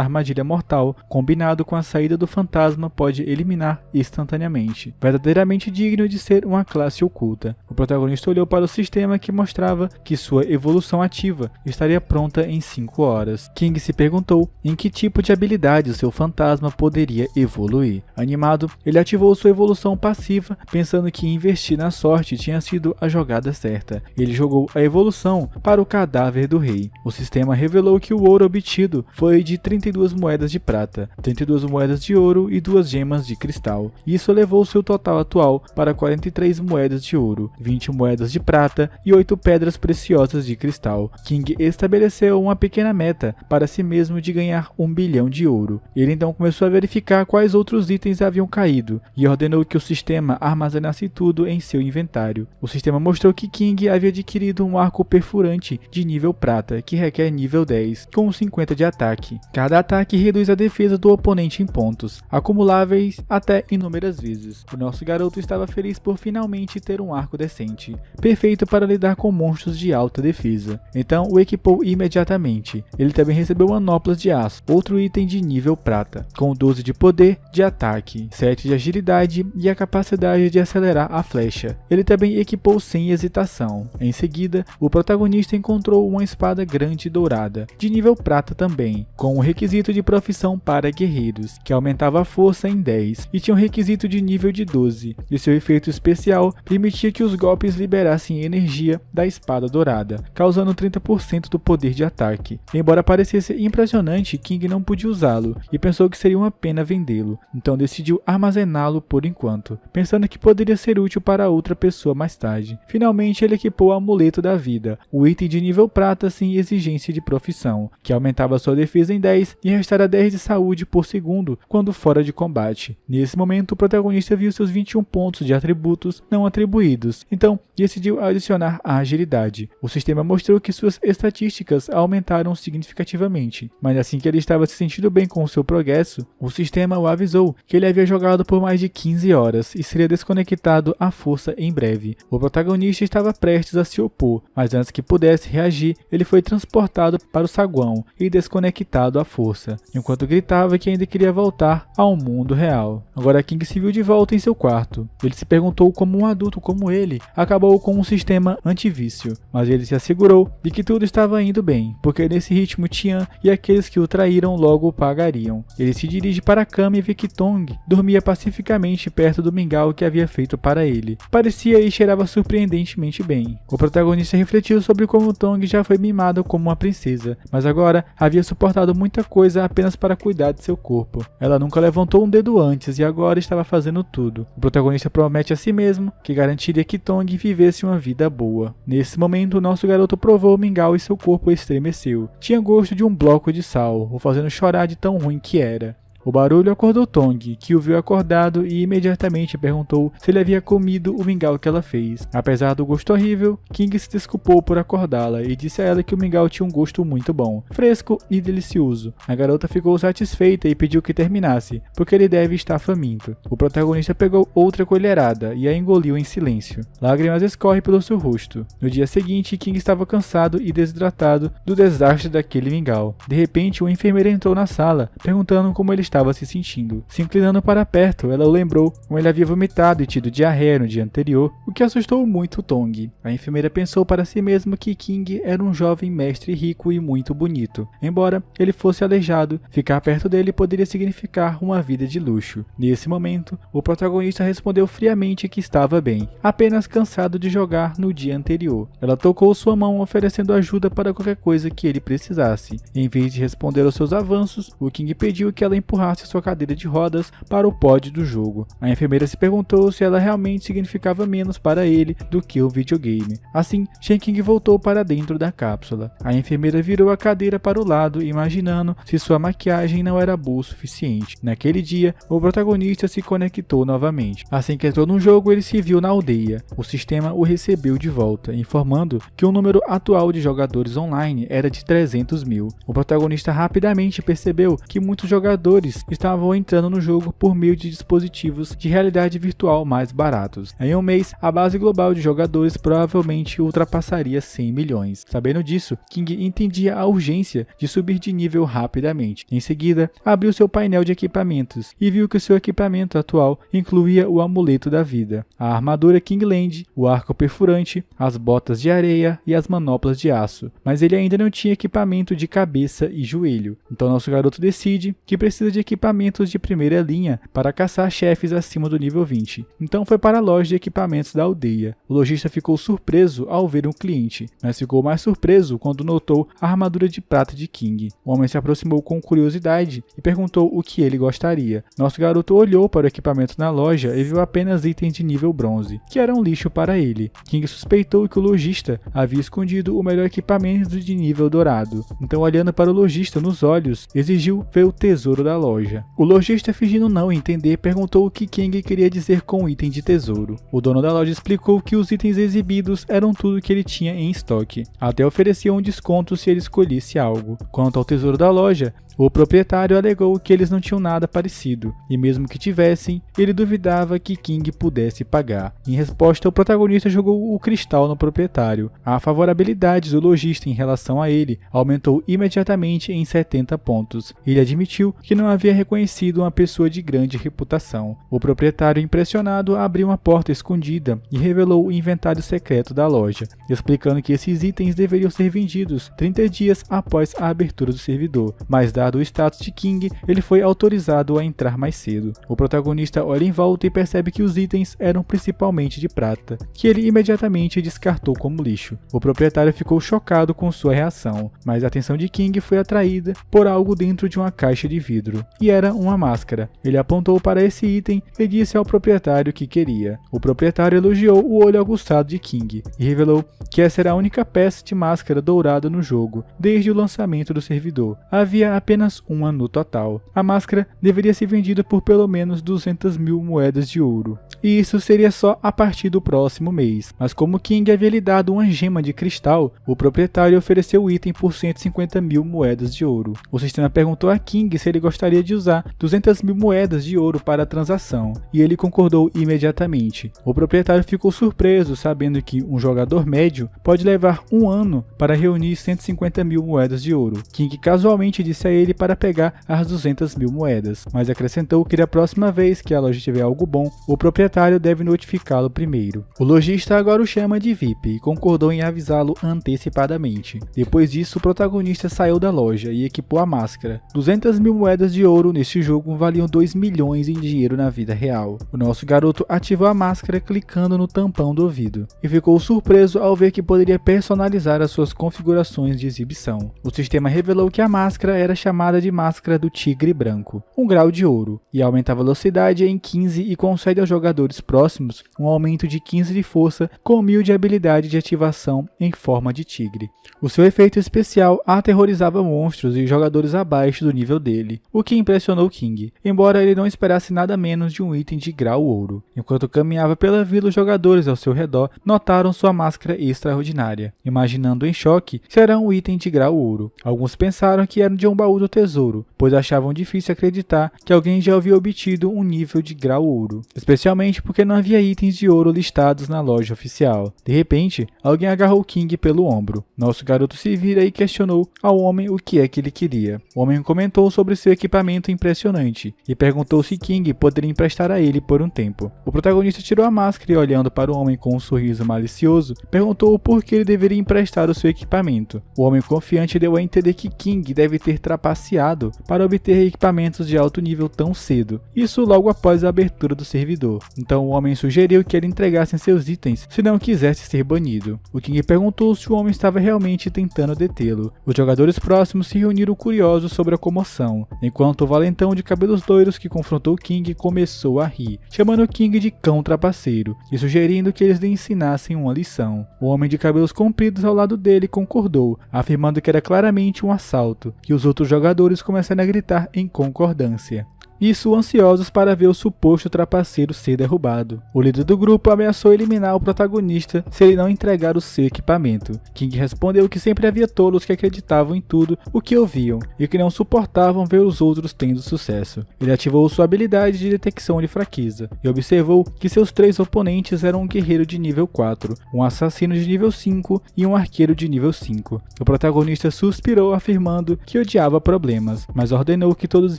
armadilha mortal, combinado com a saída do fantasma, pode eliminar instantaneamente, verdadeiramente digno de ser uma classe oculta. O protagonista olhou para o sistema que mostrava que sua evolução ativa estaria pronta em 5 horas. King se perguntou em que tipo de habilidade o seu fantasma poderia evoluir. Animado, ele ativou sua evolução passiva, pensando que investir na sorte tinha sido a jogada certa. Ele jogou a evolução para o cadáver do rei. O sistema revelou que o ouro obtido foi de 32 moedas de prata, 32 moedas de ouro e 2 gemas de cristal. Isso levou seu total atual para 43 moedas de ouro, 20 moedas de prata e 8 pedras preciosas de cristal. King estabeleceu uma pequena meta para si mesmo de ganhar 1 bilhão de ouro. Ele então começou a verificar quais outros itens haviam caído e ordenou que o sistema armazenasse tudo em seu inventário. O sistema mostrou que King havia adquirido um arco perfurante de nível prata, que requer nível 10, com 50 de ataque. Cada ataque reduz a defesa do oponente em pontos, acumuláveis até inúmeras vezes. O nosso garoto estava feliz por finalmente ter um arco decente, perfeito para lidar com monstros de alta defesa. Então o equipou imediatamente. Ele também recebeu manoplas de aço, outro item de nível prata, com 12 de poder de ataque, 7 de agilidade e a capacidade de acelerar a flecha. Ele também equipou sem hesitação. Em seguida, o protagonista encontrou uma espada grande dourada, de nível prata também, com o requisito de profissão para guerreiros. recebidos, que aumentava a força em 10 e tinha um requisito de nível de 12, e seu efeito especial permitia que os golpes liberassem energia da espada dourada, causando 30% do poder de ataque. Embora parecesse impressionante, King não podia usá-lo e pensou que seria uma pena vendê-lo, então decidiu armazená-lo por enquanto, pensando que poderia ser útil para outra pessoa mais tarde. Finalmente ele equipou o amuleto da vida, o item de nível prata sem exigência de profissão, que aumentava sua defesa em 10 e restara 10 de saúde por segundo quando fora de combate. Nesse momento o protagonista viu seus 21 pontos de atributos não atribuídos, então decidiu adicionar a agilidade. O sistema mostrou que suas estatísticas aumentaram significativamente, mas assim que ele estava se sentindo bem com o seu progresso, o sistema o avisou que ele havia jogado por mais de 15 horas e seria desconectado à força em breve. O protagonista estava prestes a se opor, mas antes que pudesse reagir, ele foi transportado para o saguão e desconectado à força, enquanto gritava que ainda queria voltar ao mundo real. Agora King se viu de volta em seu quarto. Ele se perguntou como um adulto como ele acabou com um sistema antivício, mas ele se assegurou de que tudo estava indo bem, porque nesse ritmo Tian e aqueles que o traíram logo o pagariam. Ele se dirige para a cama e vê que Tong dormia pacificamente perto do mingau que havia feito para ele. Parecia e cheirava surpreendentemente bem. O protagonista refletiu sobre como Tong já foi mimado como uma princesa, mas agora havia suportado muita coisa apenas para cuidar de seu corpo. Ela nunca levantou um dedo antes e agora estava fazendo tudo. O protagonista promete a si mesmo que garantiria que Tong vivesse uma vida boa. Nesse momento, o nosso garoto provou o mingau e seu corpo estremeceu. Tinha gosto de um bloco de sal, o fazendo chorar de tão ruim que era. O barulho acordou Tong, que o viu acordado e imediatamente perguntou se ele havia comido o mingau que ela fez. Apesar do gosto horrível, King se desculpou por acordá-la e disse a ela que o mingau tinha um gosto muito bom, fresco e delicioso. A garota ficou satisfeita e pediu que terminasse, porque ele deve estar faminto. O protagonista pegou outra colherada e a engoliu em silêncio. Lágrimas escorrem pelo seu rosto. No dia seguinte, King estava cansado e desidratado do desastre daquele mingau. De repente, uma enfermeira entrou na sala, perguntando como ele estava se sentindo. Se inclinando para perto, ela o lembrou como ele havia vomitado e tido diarreia no dia anterior, o que assustou muito Tong. A enfermeira pensou para si mesma que King era um jovem mestre rico e muito bonito. Embora ele fosse aleijado, ficar perto dele poderia significar uma vida de luxo. Nesse momento, o protagonista respondeu friamente que estava bem, apenas cansado de jogar no dia anterior. Ela tocou sua mão oferecendo ajuda para qualquer coisa que ele precisasse. Em vez de responder aos seus avanços, o King pediu que ela empurrasse sua cadeira de rodas para o pódio do jogo. A enfermeira se perguntou se ela realmente significava menos para ele do que o videogame. Assim, Shen King voltou para dentro da cápsula. A enfermeira virou a cadeira para o lado, imaginando se sua maquiagem não era boa o suficiente. Naquele dia, o protagonista se conectou novamente. Assim que entrou no jogo, ele se viu na aldeia. O sistema o recebeu de volta, informando que o número atual de jogadores online era de 300 mil. O protagonista rapidamente percebeu que muitos jogadores estavam entrando no jogo por meio de dispositivos de realidade virtual mais baratos. Em um mês, a base global de jogadores provavelmente ultrapassaria 100 milhões. Sabendo disso, King entendia a urgência de subir de nível rapidamente. Em seguida, abriu seu painel de equipamentos e viu que seu equipamento atual incluía o amuleto da vida, a armadura Kingland, o arco perfurante, as botas de areia e as manoplas de aço. Mas ele ainda não tinha equipamento de cabeça e joelho. Então nosso garoto decide que precisa de equipamentos de primeira linha para caçar chefes acima do nível 20. Então foi para a loja de equipamentos da aldeia. O lojista ficou surpreso ao ver um cliente, mas ficou mais surpreso quando notou a armadura de prata de King. O homem se aproximou com curiosidade e perguntou o que ele gostaria. Nosso garoto olhou para o equipamento na loja e viu apenas itens de nível bronze, que eram um lixo para ele. King suspeitou que o lojista havia escondido o melhor equipamento de nível dourado. Então, olhando para o lojista nos olhos, exigiu ver o tesouro da loja. O lojista, fingindo não entender, perguntou o que King queria dizer com item de tesouro. O dono da loja explicou que os itens exibidos eram tudo que ele tinha em estoque. Até oferecia um desconto se ele escolhesse algo. Quanto ao tesouro da loja, o proprietário alegou que eles não tinham nada parecido, e mesmo que tivessem, ele duvidava que King pudesse pagar. Em resposta, o protagonista jogou o cristal no proprietário. A favorabilidade do lojista em relação a ele aumentou imediatamente em 70 pontos. Ele admitiu que não havia havia reconhecido uma pessoa de grande reputação. O proprietário, impressionado, abriu uma porta escondida e revelou o inventário secreto da loja, explicando que esses itens deveriam ser vendidos 30 dias após a abertura do servidor, mas dado o status de King, ele foi autorizado a entrar mais cedo. O protagonista olha em volta e percebe que os itens eram principalmente de prata, que ele imediatamente descartou como lixo. O proprietário ficou chocado com sua reação, mas a atenção de King foi atraída por algo dentro de uma caixa de vidro, e era uma máscara. Ele apontou para esse item e disse ao proprietário que queria. O proprietário elogiou o olho aguçado de King e revelou que essa era a única peça de máscara dourada no jogo, desde o lançamento do servidor. Havia apenas uma no total. A máscara deveria ser vendida por pelo menos 200.000 moedas de ouro. E isso seria só a partir do próximo mês. Mas como King havia lhe dado uma gema de cristal, o proprietário ofereceu o item por 150.000 moedas de ouro. O sistema perguntou a King se ele gostaria de usar 200.000 moedas de ouro para a transação, e ele concordou imediatamente. O proprietário ficou surpreso, sabendo que um jogador médio pode levar um ano para reunir 150.000 moedas de ouro. King casualmente disse a ele para pegar as 200.000 moedas, mas acrescentou que da próxima vez que a loja tiver algo bom, o proprietário deve notificá-lo primeiro. O lojista agora o chama de VIP e concordou em avisá-lo antecipadamente. Depois disso, o protagonista saiu da loja e equipou a máscara. 200.000 moedas de ouro neste jogo valiam 2 milhões em dinheiro na vida real. O nosso garoto ativou a máscara clicando no tampão do ouvido e ficou surpreso ao ver que poderia personalizar as suas configurações de exibição. O sistema revelou que a máscara era chamada de Máscara do Tigre Branco, 1 grau de ouro, e aumenta a velocidade em 15 e concede aos jogadores próximos um aumento de 15 de força com 1000 de habilidade de ativação em forma de tigre. O seu efeito especial aterrorizava monstros e jogadores abaixo do nível dele, o que impressionou King, embora ele não esperasse nada menos de um item de grau ouro. Enquanto caminhava pela vila, os jogadores ao seu redor notaram sua máscara extraordinária, imaginando em choque se era um item de grau ouro. Alguns pensaram que era de um baú do tesouro, pois achavam difícil acreditar que alguém já havia obtido um nível de grau ouro, especialmente porque não havia itens de ouro listados na loja oficial. De repente, alguém agarrou King pelo ombro. Nosso garoto se vira e questionou ao homem o que é que ele queria. O homem comentou sobre seu equipamento impressionante e perguntou se King poderia emprestar a ele por um tempo. O protagonista tirou a máscara e, olhando para o homem com um sorriso malicioso, perguntou por que ele deveria emprestar o seu equipamento. O homem confiante deu a entender que King deve ter trapaceado para obter equipamentos de alto nível tão cedo, isso logo após a abertura do servidor. Então o homem sugeriu que ele entregasse seus itens se não quisesse ser banido. O King perguntou se o homem estava realmente tentando detê-lo. Os jogadores próximos se reuniram curiosos sobre a comoção, enquanto o valentão de cabelos loiros que confrontou King começou a rir, chamando King de cão trapaceiro e sugerindo que eles lhe ensinassem uma lição. O homem de cabelos compridos ao lado dele concordou, afirmando que era claramente um assalto, e os outros jogadores começaram a gritar em concordância. Isso ansiosos para ver o suposto trapaceiro ser derrubado. O líder do grupo ameaçou eliminar o protagonista se ele não entregar o seu equipamento. King respondeu que sempre havia tolos que acreditavam em tudo o que ouviam e que não suportavam ver os outros tendo sucesso. Ele ativou sua habilidade de detecção de fraqueza e observou que seus 3 oponentes eram um guerreiro de nível 4, um assassino de nível 5 e um arqueiro de nível 5. O protagonista suspirou afirmando que odiava problemas, mas ordenou que todos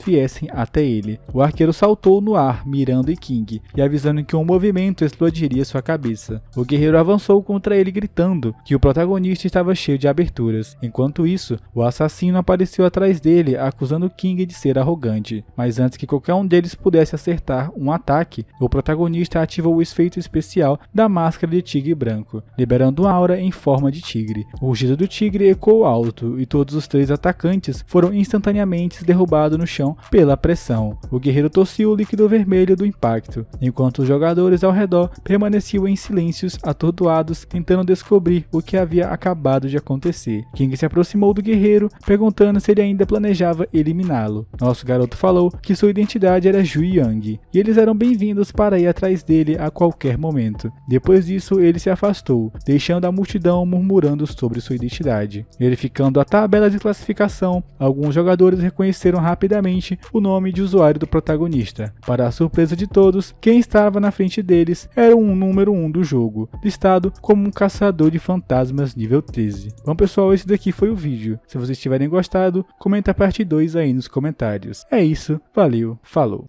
viessem até ele. O arqueiro saltou no ar, mirando em King e avisando que um movimento explodiria sua cabeça. O guerreiro avançou contra ele gritando que o protagonista estava cheio de aberturas. Enquanto isso, o assassino apareceu atrás dele, acusando King de ser arrogante. Mas antes que qualquer um deles pudesse acertar um ataque, o protagonista ativou o efeito especial da máscara de tigre branco, liberando uma aura em forma de tigre. O rugido do tigre ecoou alto e todos os 3 atacantes foram instantaneamente derrubados no chão pela pressão. O guerreiro tossiu o líquido vermelho do impacto, enquanto os jogadores ao redor permaneciam em silêncios atordoados, tentando descobrir o que havia acabado de acontecer. King se aproximou do guerreiro, perguntando se ele ainda planejava eliminá-lo. Nosso garoto falou que sua identidade era Jui Yang, e eles eram bem-vindos para ir atrás dele a qualquer momento. Depois disso, ele se afastou, deixando a multidão murmurando sobre sua identidade. Verificando a tabela de classificação, alguns jogadores reconheceram rapidamente o nome de usuário usuário do protagonista. Para a surpresa de todos, quem estava na frente deles era o número 1 do jogo, listado como um caçador de fantasmas nível 13. Bom pessoal, esse daqui foi o vídeo. Se vocês tiverem gostado, comenta a parte 2 aí nos comentários. É isso, valeu, falou!